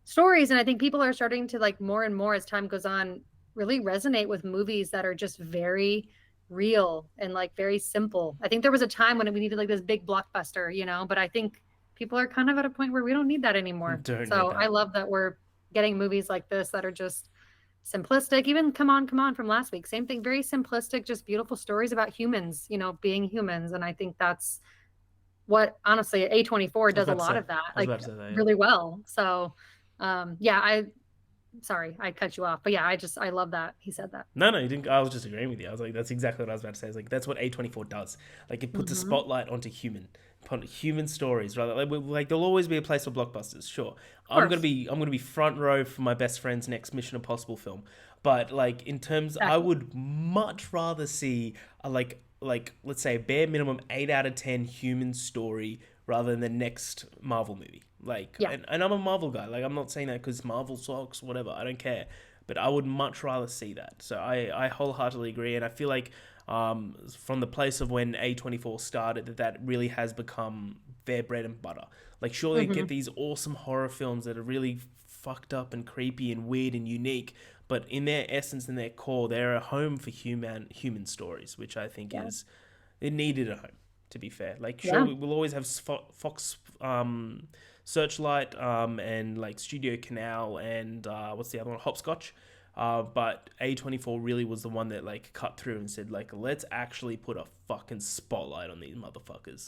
stories. And I think people are starting to like more and more as time goes on really resonate with movies that are just very real and like very simple. I think there was a time when we needed like this big blockbuster, but I think people are kind of at a point where we don't need that anymore. don't need So I that. love that we're getting movies like this that are just simplistic. Even Come On from last week, same thing, very simplistic, just beautiful stories about humans, being humans. And I think that's what honestly A24 I was does a about to lot say. of that, I was like about to say that. Yeah. really well. So yeah, I sorry, I cut you off. But yeah, I love that he said that. No, no, you didn't. I was just agreeing with you. I was like, that's exactly what I was about to say. It's like that's what A24 does. Like it puts a Hmm. spotlight onto human stories. Rather, like there'll always be a place for blockbusters. Sure, Of course. I'm gonna be front row for my best friend's next Mission Impossible film. But like in terms, I Exactly. would much rather see a like let's say a bare minimum 8 out of 10 human story rather than the next Marvel movie. Like, Yeah. and I'm a Marvel guy. Like, I'm not saying that because Marvel sucks, whatever. I don't care. but I would much rather see that. So I wholeheartedly agree, and I feel like from the place of when A24 started, that really has become their bread and butter. Like, sure, they get these awesome horror films that are really fucked up and creepy and weird and unique, but in their essence and their core, they're a home for human stories, which I think is it needed a home. To be fair, like, sure, Yeah. we'll always have Fox Searchlight and like Studio Canal and what's the other one, Hopscotch. But A24 really was the one that like cut through and said like, let's actually put a fucking spotlight on these motherfuckers.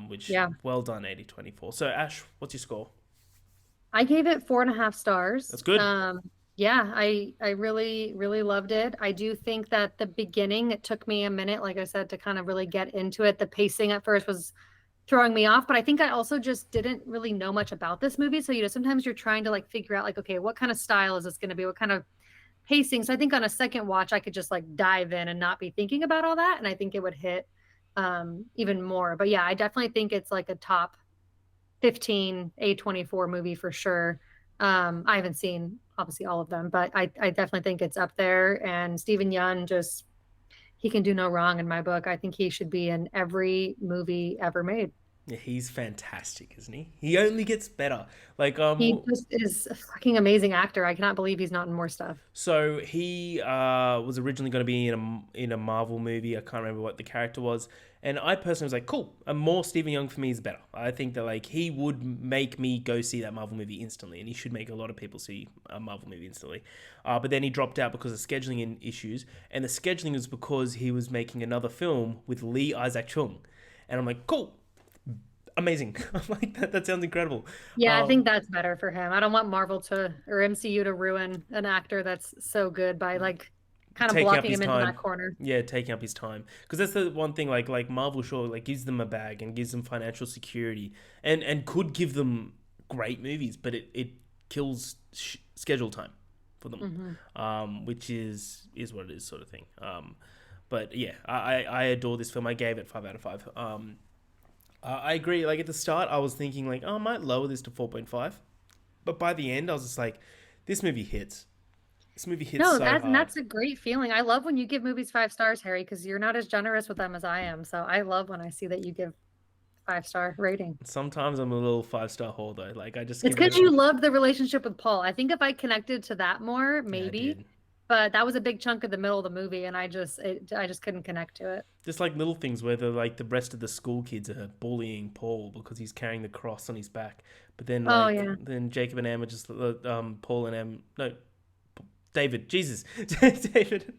Which, Yeah. well done, A24. So Ash, what's your score? I gave it 4.5 stars. That's good. Yeah, I really, really loved it. I do think that the beginning, it took me a minute, like I said, to kind of really get into it. The pacing at first was throwing me off, but I think I also just didn't really know much about this movie. So, sometimes you're trying to like figure out like, okay, what kind of style is this going to be? What kind of pacing? So I think on a second watch, I could just like dive in and not be thinking about all that. And I think it would hit even more. But yeah, I definitely think it's like a top 15 A24 movie for sure. I haven't seen obviously all of them, but I definitely think it's up there. And Stephen Yeun just he can do no wrong in my book. I think he should be in every movie ever made. Yeah, he's fantastic, isn't he? He only gets better. Like He just is a fucking amazing actor. I cannot believe he's not in more stuff. so he was originally going to be in a Marvel movie. I can't remember what the character was, and I personally was like, cool. And more Stephen Young for me is better. I think that like he would make me go see that Marvel movie instantly, and he should make a lot of people see a Marvel movie instantly. But then he dropped out because of scheduling issues, and the scheduling was because he was making another film with Lee Isaac Chung, and I'm like, cool. Amazing. I'm like, that sounds incredible. Yeah, I think that's better for him. I don't want Marvel to or MCU to ruin an actor that's so good by like kind of Taking up blocking his him into time. that corner. Yeah, taking up his time. Because that's the one thing, like Marvel sure like gives them a bag and gives them financial security and could give them great movies, but it kills schedule time for them, which is what it is, sort of thing. But yeah, I adore this film. I gave it 5 out of 5. I agree. Like at the start, I was thinking like, oh, I might lower this to 4.5, but by the end, I was just like, this movie hits. This movie hits No, so hard. that's a great feeling. I love when you give movies 5 stars, Harry, because you're not as generous with them as I am. So I love when I see that you give 5 star rating. Sometimes I'm a little 5 star whore though. Like I just It's give it because a you loved the relationship with Paul. I think if I connected to that more, yeah, I maybe, did. but that was a big chunk of the middle of the movie, and I just couldn't connect to it. Just like little things where the rest of the school kids are bullying Paul because he's carrying the cross on his back, but then Oh like yeah. then Jacob and Em are just Paul and Em no David Jesus David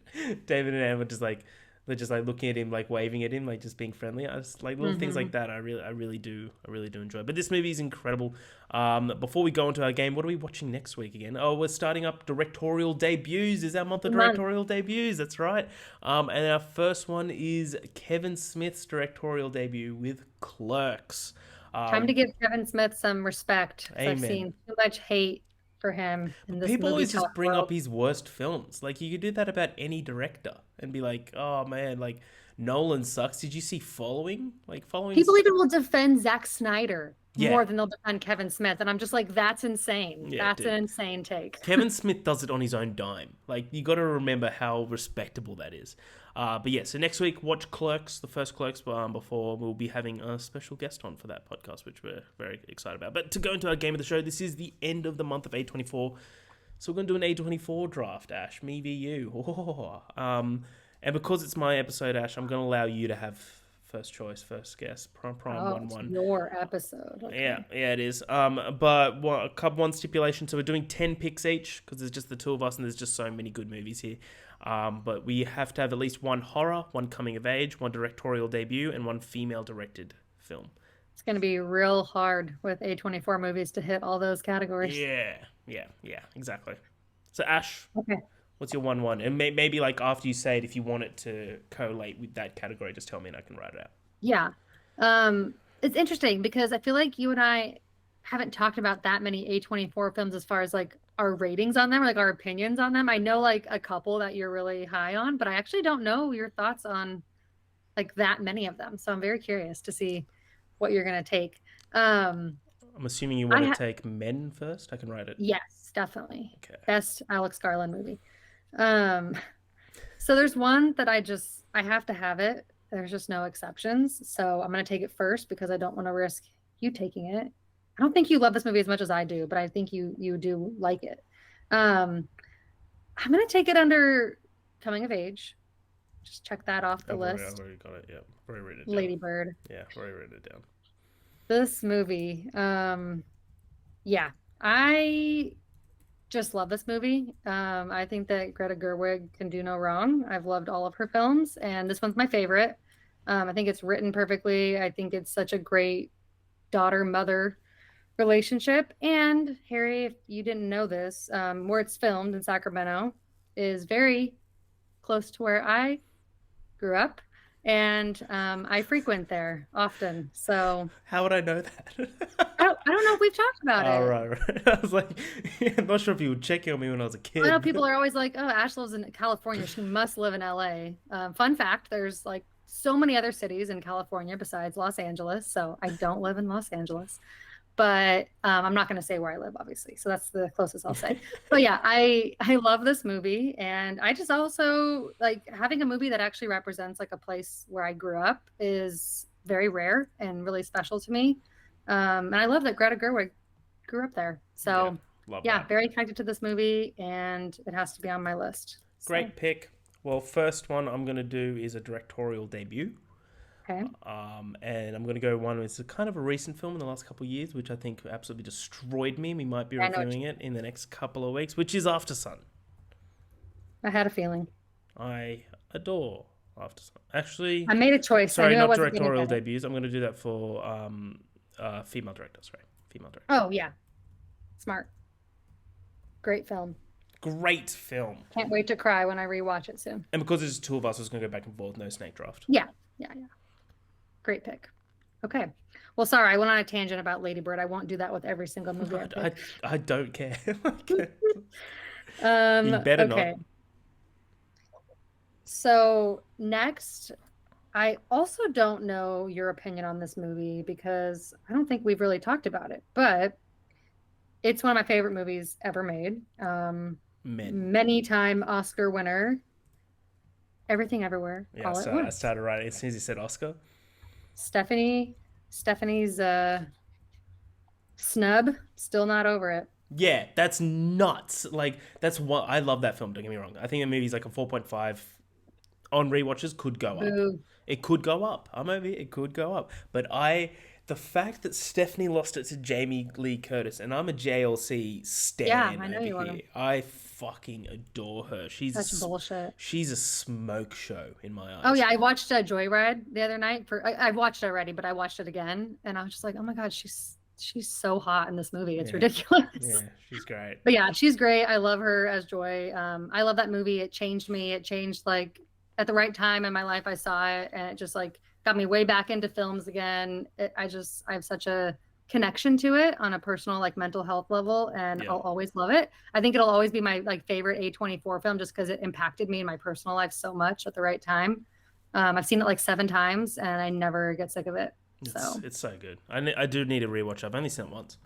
and Em are just like they're just like looking at him, like waving at him, like just being friendly. I just like little things like that. I really do enjoy. But this movie is incredible. Before we go into our game, what are we watching next week again? Oh, we're starting up directorial debuts. Is our month of Month. directorial debuts? That's right. And our first one is Kevin Smith's directorial debut with Clerks. Time to give Kevin Smith some respect. 'Cause I've Amen. seen too much hate for him in this People movie always just talk bring up world. his worst films. Like you could do that about any director and be like, "Oh man, like Nolan sucks." Did you see Following? Like People Following's even will defend Zack Snyder yeah, more than they'll defend Kevin Smith, and I'm just like, that's insane. yeah, That's an dude. insane take. Kevin Smith does it on his own dime. Like you got to remember how respectable that is. But yeah, so next week watch Clerks, the first Clerks, before we'll be having a special guest on for that podcast, which we're very excited about. But to go into our game of the show, this is the end of the month of A24. So we're going to do an A24 draft, Ash. Me v you. Oh. And because it's my episode, Ash, I'm going to allow you to have first choice, first guess. Prime Oh, one it's one. your episode. Okay. Yeah, it is. But one stipulation. So we're doing 10 picks each because there's just the two of us and there's just so many good movies here. But we have to have at least one horror, one coming of age, one directorial debut, and one female directed film. It's going to be real hard with A24 movies to hit all those categories. Yeah, exactly. So Ash, Okay. what's your 1-1? And maybe like after you say it, if you want it to collate with that category, just tell me and I can write it out. Yeah. It's interesting because I feel like you and I haven't talked about that many A24 films as far as like our ratings on them or like our opinions on them. I know like a couple that you're really high on, but I actually don't know your thoughts on like that many of them. So I'm very curious to see what you're going to take. I'm assuming you want to take Men first. I can write it. Yes. definitely. Okay. Best Alex Garland movie. Um, so there's one that I have to have it. There's just no exceptions. So I'm gonna take it first because I don't want to risk you taking it. I don't think you love this movie as much as I do, but I think you do like it. Um, I'm gonna take it under coming of age. Just check that off the I've list. already got it. Yeah, I've already written it down. Lady Bird. Yeah, I've already written it down. This movie, yeah, I just love this movie. I think that Greta Gerwig can do no wrong. I've loved all of her films, and this one's my favorite. I think it's written perfectly. I think it's such a great daughter-mother relationship. And Harry, if you didn't know this, where it's filmed in Sacramento is very close to where I grew up, and I frequent there often. So How would I know that? I don't know if we've talked about Oh, it. right. I was like, I'm not sure if you were checking on me when I was a kid. I know people are always like, "Oh, Ash lives in California. She must live in LA." Fun fact: there's like so many other cities in California besides Los Angeles. So I don't live in Los Angeles, but I'm not going to say where I live, obviously. So that's the closest I'll say. But yeah, I love this movie, and I just also like having a movie that actually represents like a place where I grew up is very rare and really special to me. And I love that Greta Gerwig grew up there. So Love yeah, that. very connected to this movie, and it has to be on my list. So, Great pick. Well, first one I'm going to do is a directorial debut. okay. And I'm going to go one. It's a kind of a recent film in the last couple of years, which I think absolutely destroyed me. We might be I know what reviewing it in the next couple of weeks, which is After Sun. I had a feeling. I adore After Sun. Actually, I made a choice. I sorry, knew I not wasn't gonna directorial get it. debuts. I'm going to do that for female director. Sorry, female director. Oh yeah, smart. Great film. Great film. Can't wait to cry when I rewatch it soon. And because there's two of us, I was going to go back and forth. No snake draft. Yeah. Great pick. Okay. Well, sorry, I went on a tangent about Lady Bird. I won't do that with every single movie I pick. I don't care. You better not. okay. So next, I also don't know your opinion on this movie because I don't think we've really talked about it, but it's one of my favorite movies ever made. Many time Oscar winner. Everything Everywhere. Yeah, All at so I once. started writing as soon as you said Oscar. Stephanie's snub, still not over it. Yeah, that's nuts. Like, that's what I love that film. Don't get me wrong. I think the movie's like a 4.5 on rewatches. Could go up. Boo. It could go up. I'm over here. It could go up. But the fact that Stephanie lost it to Jamie Lee Curtis, and I'm a JLC stan Yeah, I know you over are. here. I fucking adore her. Such bullshit. She's a smoke show in my eyes. Oh yeah, I watched Joyride the other night. I've watched it already, but I watched it again, and I was just like, oh my god, she's so hot in this movie. It's ridiculous. Yeah, she's great. But yeah, she's great. I love her as Joy. I love that movie. It changed me. It changed like at the right time in my life. I saw it, and it just like got me way back into films again. I have such a connection to it on a personal like mental health level, and I'll always love it. I think it'll always be my like favorite A24 film just because it impacted me in my personal life so much at the right time. I've seen it like 7 times, and I never get sick of it. It's so good. I do need a rewatch. I've only seen it once.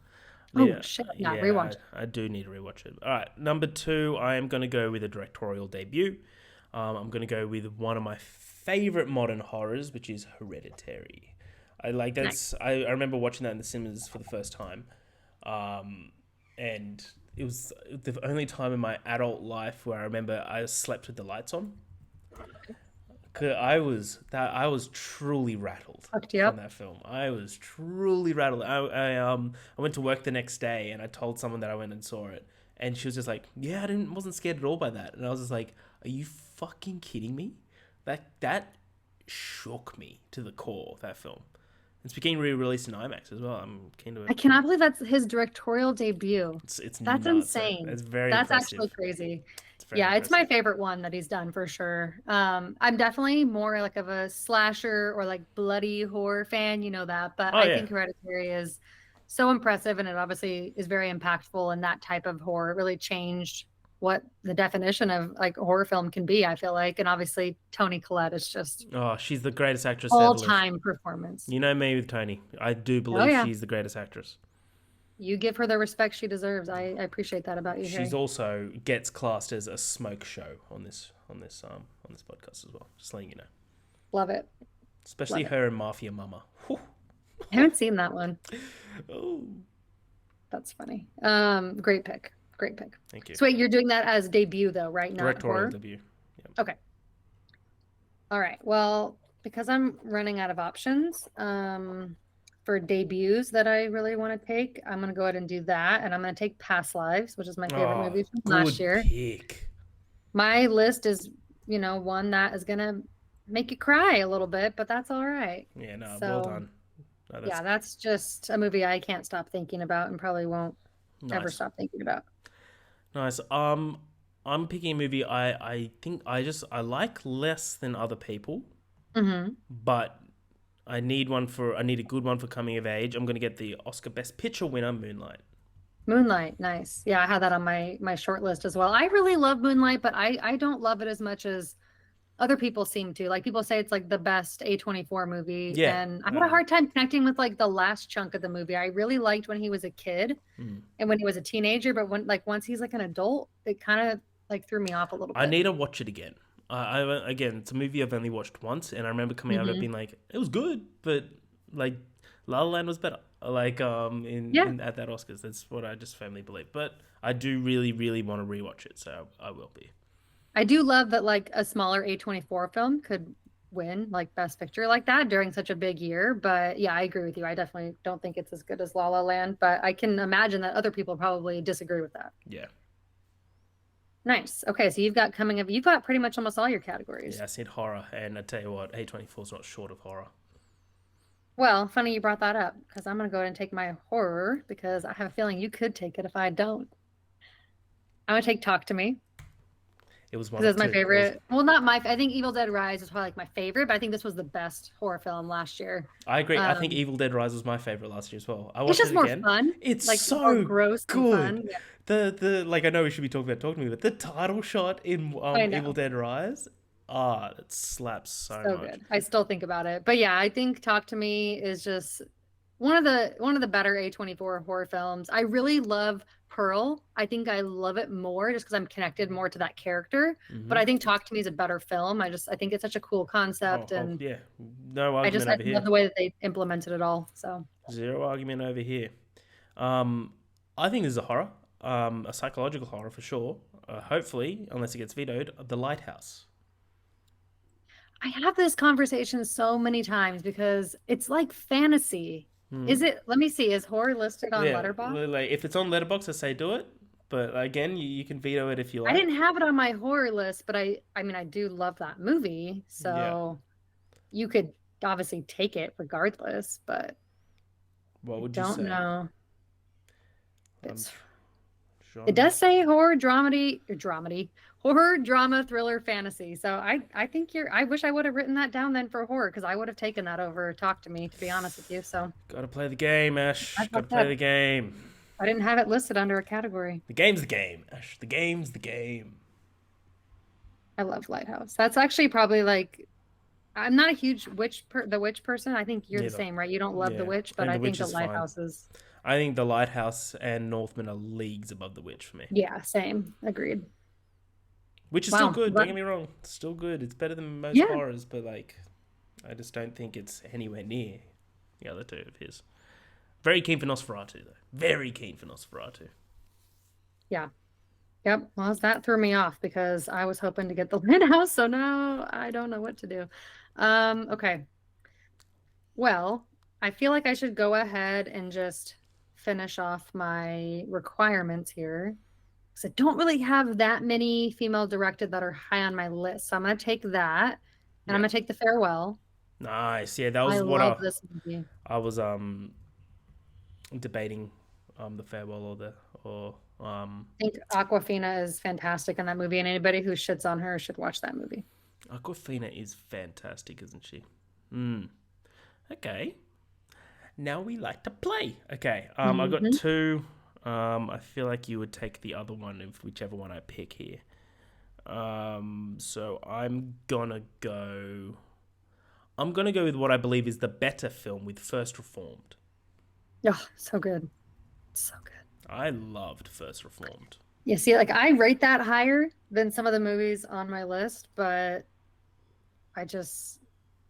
Oh shit! Yeah, rewatch. I do need to rewatch it. All right, number 2, I am going to go with a directorial debut. I'm going to go with one of my favorite modern horrors, which is Hereditary. I like that. Nice. I remember watching that in the cinemas for the first time, and it was the only time in my adult life where I remember I slept with the lights on. I was truly rattled from that film. I was truly rattled. I went to work the next day and I told someone that I went and saw it, and she was just like, "Yeah, wasn't scared at all by that." And I was just like, "Are you fucking kidding me?" That shook me to the core. That film. It's being re-released in IMAX as well. I'm keen to. I cannot believe that's his directorial debut. That's nuts. Insane. It's very. That's impressive. Actually crazy. Impressive. It's my favorite one that he's done for sure. I'm definitely more like of a slasher or like bloody horror fan, you know that. But I think Hereditary is so impressive, and it obviously is very impactful. And that type of horror it really changed what the definition of like a horror film can be, I feel like. And obviously Toni Collette is just she's the greatest actress all-time performance. You know me with Toni. I do believe she's the greatest actress. You give her the respect she deserves. I appreciate that about you, She's Harry. also gets classed as a smoke show on this podcast as well. Just letting you know. Love it. Especially Love it. her and Mafia Mama. Whew. I haven't seen that one. Oh, That's funny. Great pick. Great pick. thank you. So wait, you're doing that as debut though, right? Not Directorial horror? debut. Yep. Okay. All right. Well, because I'm running out of options, for debuts that I really want to take, I'm gonna go ahead and do that. And I'm gonna take Past Lives, which is my favorite Oh, movie from last good year. pick. My list is, one that is gonna make you cry a little bit, but that's all right. Yeah, no, well So done. No, that's yeah, that's just a movie I can't stop thinking about and probably won't ever nice. stop thinking about. Nice. I'm picking a movie I think I like less than other people, Hmm. but I need a good one for coming of age. I'm gonna get the Oscar Best Picture winner, Moonlight. Moonlight, nice. Yeah, I had that on my short list as well. I really love Moonlight, but I don't love it as much as other people seem to. Like people say it's like the best A24 movie, Yeah. and I had a hard time connecting with like the last chunk of the movie. I really liked when he was a kid Mm. and when he was a teenager, but when like once he's like an adult, it kind of like threw me off a little I bit. need to watch it again. Again, it's a movie I've only watched once, and I remember coming out of it Hmm. being like, it was good, but like La La Land was better. Like Yeah, in at that Oscars, that's what I just firmly believe. But I do really really want to rewatch it, so I will be. I do love that like a smaller A24 film could win like Best Picture like that during such a big year. But yeah, I agree with you. I definitely don't think it's as good as La La Land, but I can imagine that other people probably disagree with that. Yeah, Nice. Okay, so you've got pretty much almost all your yeah. categories. I said horror, and I tell you what, A24 is not short of horror. Well, funny you brought that up because I'm gonna go ahead and take my horror because I have a feeling you could take it if I don't. I'm gonna take Talk to Me It was one because of it's my two. It was. favorite. Well, not my. I think Evil Dead Rise is probably like my favorite, but I think this was the best horror film last year. I agree. I think Um, Evil Dead Rise was my favorite last year as well. I it's watched it just more again. fun, It's like more so gross and fun. good. Yeah, The like I know we should be talking about Talk to Me, but the title shot in I Evil know. Dead Rise, it slaps so So much. good. I still think about it. But yeah, I think Talk to Me is just one of the better A24 horror films. I really love Pearl. I think I love it more just because I'm connected more to that character. But Hmm. I think Talk to Me is a better film. I think it's such a cool concept Oh and yeah, no argument I over love here. the way that they implemented it all. So Zero argument over here. Um, I think this is a horror, a psychological horror for sure. Hopefully, unless it gets vetoed, The Lighthouse. I have this conversation so many times because it's like fantasy. Hmm. Is it, let me see, is horror listed on Yeah, Letterboxd? like if it's on Letterboxd, I say do it. But again, you can veto it if you I didn't like. have it on my horror list, but I mean I do love that movie. Yeah. So you could obviously take it regardless, but What I would you don't say? know. Um, It's it genre. does say horror dramedy, horror drama thriller fantasy. So I think I wish I would have written that down then for horror because I would have taken that over Talk to Me to be honest with you. So Gotta play the game, I Ash. Gotta thought play that the game. I didn't have it listed under a category. The game's the game, Ash. The game's the game. I love Lighthouse. That's actually probably like I'm not a huge the witch person. I think you're the Neither. same, right? You don't love the Yeah. witch, but And I The think Witch the is fine. Lighthouse is I think The Lighthouse and Northman are leagues above The Witch for me. yeah, same. Agreed. Which is still Wow. good, don't get me wrong. It's still good. It's better than most Yeah. horrors, but like, I just don't think it's anywhere near the other two of his. Very keen for Nosferatu, though. Very keen for Nosferatu. Yeah. Yep. Well, that threw me off because I was hoping to get the Lighthouse, so now I don't know what to do. Okay. Well, I feel like I should go ahead and just finish off my requirements here because I don't really have that many female directed that are high on my list. So I'm going to take that and I'm Yeah. going to take The Farewell. Nice. Yeah, that I was what love this movie. I was debating the farewell or I think Aquafina is fantastic in that movie, and anybody who shits on her should watch that movie. Aquafina is fantastic, isn't she? Hmm. Okay. Now we like to play. Okay. I got Mhm. two. I feel like you would take the other one if whichever one I pick here. So I'm gonna go with what I believe is the better film with First Reformed. Oh, so good. So good. I loved First Reformed. Yeah, see, like I rate that higher than some of the movies on my list, but I just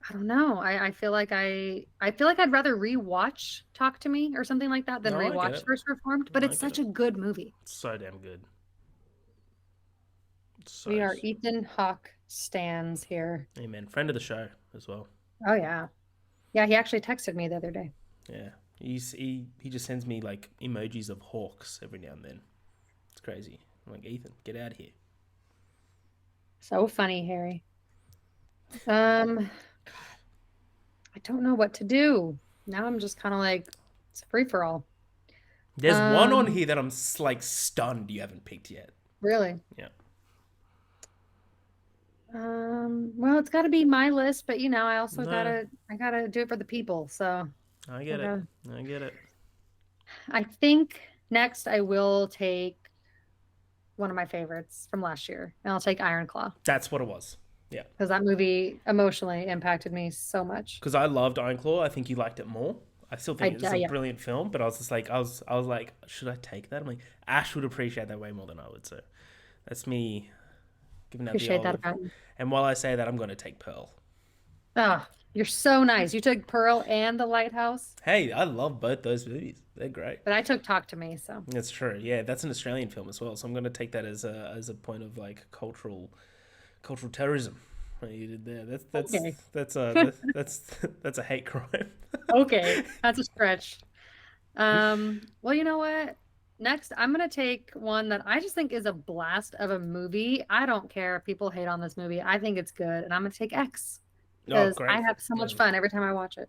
I don't know. I feel like I'd rather rewatch Talk to Me or something like that than No, I get rewatch it. First Reformed, but No, I it's get such it. a good movie. It's so damn good. So, We are Ethan Hawke stans here. amen. Friend of the show as well. Oh yeah. Yeah, he actually texted me the other day. Yeah. He just sends me like emojis of hawks every now and then. It's crazy. I'm like, Ethan, get out of here. So funny, Harry. God, I don't know what to do. Now I'm just kind of like it's a free for all. There's one on here that I'm like stunned you haven't picked yet. Really? Yeah. Well, it's got to be my list, but I also No. gotta do it for the people. So I get it. I get it. I think next I will take one of my favorites from last year, and I'll take Iron Claw That's what it was. Yeah. because that movie emotionally impacted me so much. Because I loved Iron Claw. I think you liked it more. I still think it's a Yeah, brilliant film, but I was just like, I was like, should I take that? I'm like, Ash would appreciate that way more than I would. So that's me giving out the appreciate that olive. about you. And while I say that, I'm going to take Pearl. Oh, you're so nice. You took Pearl and The Lighthouse, Hey, I love both those movies. They're great. but I took Talk to Me. So That's true. Yeah, that's an Australian film as well. So I'm going to take that as a point of like cultural terrorism. What you did there. Okay. That's a hate crime. Okay, that's a stretch. Well, you know what? Next, I'm gonna take one that I just think is a blast of a movie. I don't care if people hate on this movie. I think it's good, and I'm gonna take X Oh, because I great. have so much fun every time I watch it.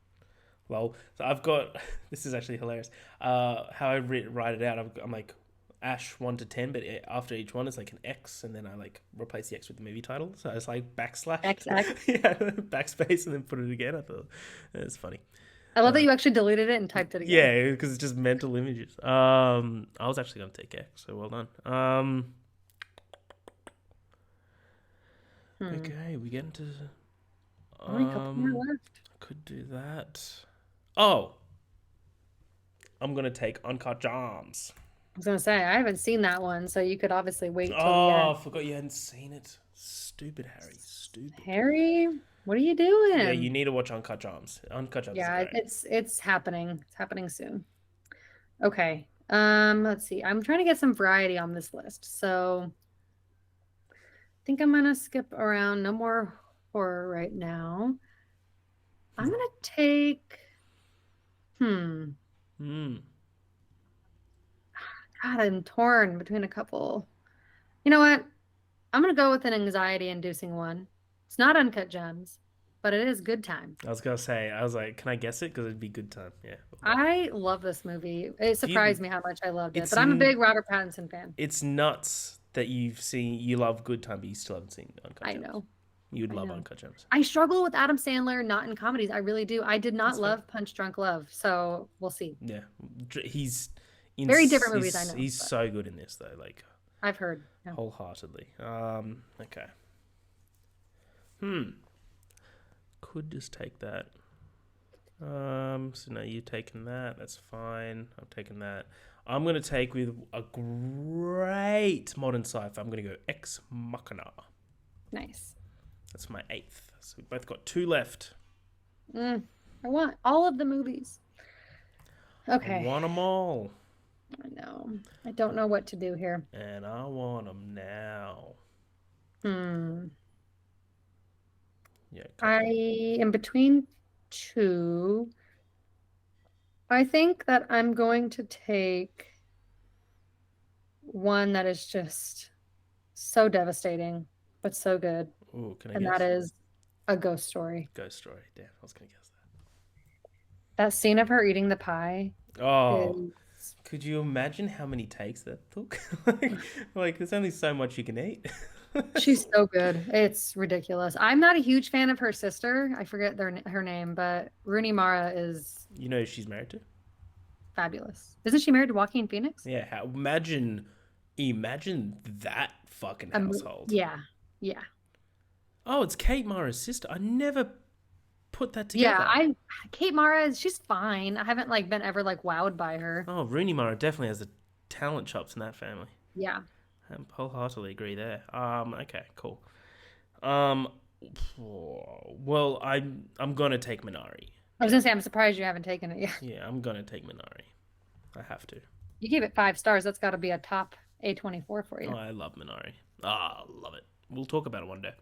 Well, so I've got this is actually hilarious. How I write it out, I'm like Ash 1 to 10, but after each one it's like an X, and then I like replace the X with the movie title. So it's like backslash, XX. yeah, backspace, and then put it again. I thought it's funny. I love that you actually deleted it and typed it again. Yeah, because it's just mental images. I was actually gonna take X, so well done. Okay, we get into. Only a couple more left. Could do that. Oh, I'm gonna take Uncut Gems. I was gonna say I haven't seen that one, so you could obviously wait till the Oh, end. I forgot you hadn't seen it. Stupid Harry, stupid. Harry, what are you doing? Yeah, you need to watch Uncut Gems. Uncut Gems. Yeah, is great. it's happening. It's happening soon. Okay. Let's see. I'm trying to get some variety on this list. So I think I'm gonna skip around. No more horror right now. I'm gonna take God, I'm torn between a couple. You know what? I'm gonna go with an anxiety-inducing one. It's not Uncut Gems, but it is Good Time. I was gonna say, I was like, can I guess it? Because it'd be good time. Yeah. I love this movie. It surprised me how much I loved it, It's but I'm a n- big Robert Pattinson fan. It's nuts that you love Good Time, but you still haven't seen Uncut I Gems. know. You'd I love know. Uncut Gems. I struggle with Adam Sandler not in comedies. I really do. I did not That's fair. love Punch Drunk Love, so we'll see. Yeah, he's Very different movies, I know, He's but- so good in this though, like I've heard. Yeah. wholeheartedly. Okay. Could just take that. So no, you're taking that. That's fine. I'm taking that. I'm gonna take with a great modern sci-fi. I'm gonna go Ex Machina. Nice. That's my 8th. So we both got 2 left. I want all of the movies. Okay. I want them all, I know. I don't know what to do here. and I want them now. Yeah. I am between two. I think that I'm going to take one that is just so devastating, but so good. Ooh, can I And guess? that is A Ghost Story. Ghost Story. Damn, I was gonna guess That scene of her eating the pie that. Oh, is could you imagine how many takes that took? like, there's only so much you can eat. she's so good. It's ridiculous. I'm not a huge fan of her sister. I forget her name, but Rooney Mara is You know who she's married to? fabulous. Isn't she married to Joaquin Phoenix? Yeah. Imagine that fucking household. Yeah. Yeah. Oh, it's Kate Mara's sister. I never put that together. Yeah, Kate Mara, she's fine. I haven't like been ever like wowed by her. Oh, Rooney Mara definitely has the talent chops in that family. Yeah. I wholeheartedly agree there. Okay, cool. Um, well, I'm gonna take Minari. I was gonna say I'm surprised you haven't taken it yet. Yeah, I'm gonna take Minari. I have to. You gave it 5 stars. That's got to be a top A24 for Oh, you. I love Minari. Love it. We'll talk about it one day.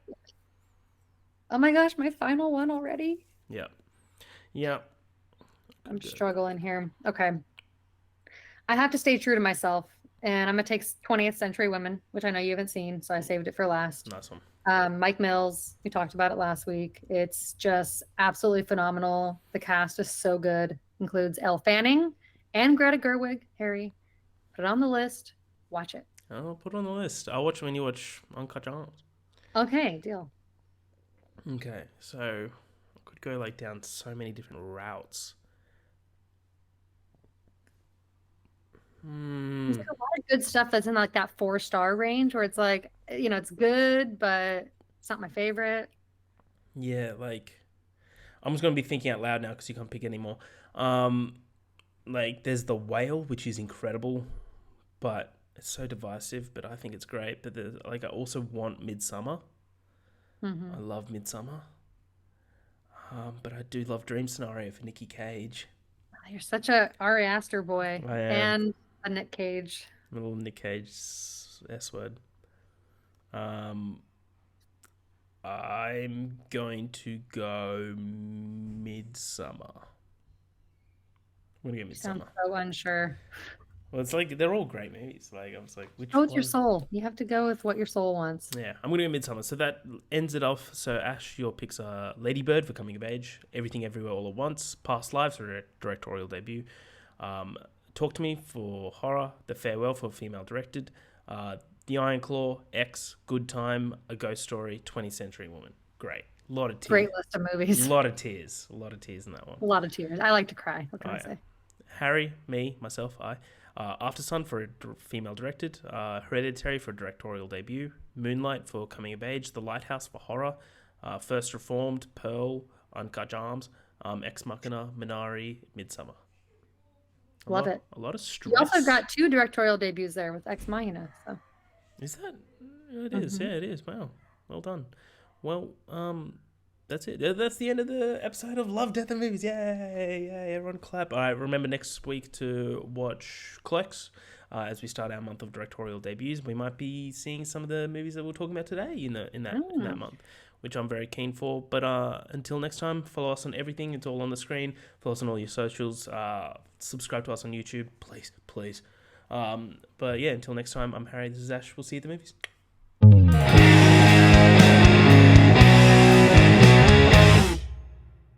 Oh my gosh, my final one already. Yeah. Yeah. I'm Good. struggling here. Okay. I have to stay true to myself, and I'm gonna take 20th Century Women, which I know you haven't seen, so I saved it for last. Nice one. Mike Mills, we talked about it last week. It's just absolutely phenomenal. The cast is so good. Includes Elle Fanning and Greta Gerwig. Harry, put it on the list. Watch it. I'll put it on the list. I'll watch it when you watch Uncut Gems. Okay, deal. Okay, so I could go like down so many different routes. There's like a lot of good stuff that's in like that 4-star range where it's like, it's good, but it's not my favorite. Yeah, like I'm just gonna be thinking out loud now because you can't pick anymore. Like there's The Whale, which is incredible, but it's so divisive. But I think it's great. But there's like I also want Midsummer. I love Midsummer. But I do love Dream Scenario for Nicky Cage. You're such a Ari Aster boy. I am. And a Nick Cage. Little Nick Cage S word. I'm going to go Midsummer. I'm gonna go Midsummer. Sounds so unsure. Well, it's like they're all great movies. Like I was like, which Go with one? your soul. You have to go with what your soul wants. Yeah, I'm gonna go Midsummer. So that ends it off. So Ash, your picks are Lady Bird for coming of age, Everything Everywhere All at Once, Past Lives for a directorial debut, Talk to Me for horror, The Farewell for female directed, The Iron Claw, X, Good Time, A Ghost Story, 20th Century Woman. Great. A lot of tears. Great list of movies. A lot of tears. A lot of tears in that one. A lot of tears. I like to cry. What can I say? Harry, me, myself, I. After Sun for a female directed, Hereditary for a directorial debut, Moonlight for coming of age, The Lighthouse for horror, First Reformed, Pearl, Uncut Gems, Ex Machina, Minari, Midsummer. Love it. A lot of stress. You also got 2 directorial debuts there with Ex Machina. So. Is that? It is. Yeah, it is. Wow. Well done. Well, that's it. That's the end of the episode of Love, Death and Movies. Yay! Yay! Everyone clap. All right. Remember next week to watch Clerks as we start our month of directorial debuts. We might be seeing some of the movies that we're talking about today in that month, which I'm very keen for. But until next time, follow us on everything. It's all on the screen. Follow us on all your socials. Subscribe to us on YouTube, please. But yeah, until next time, I'm Harry. This is Ash. We'll see you at the movies.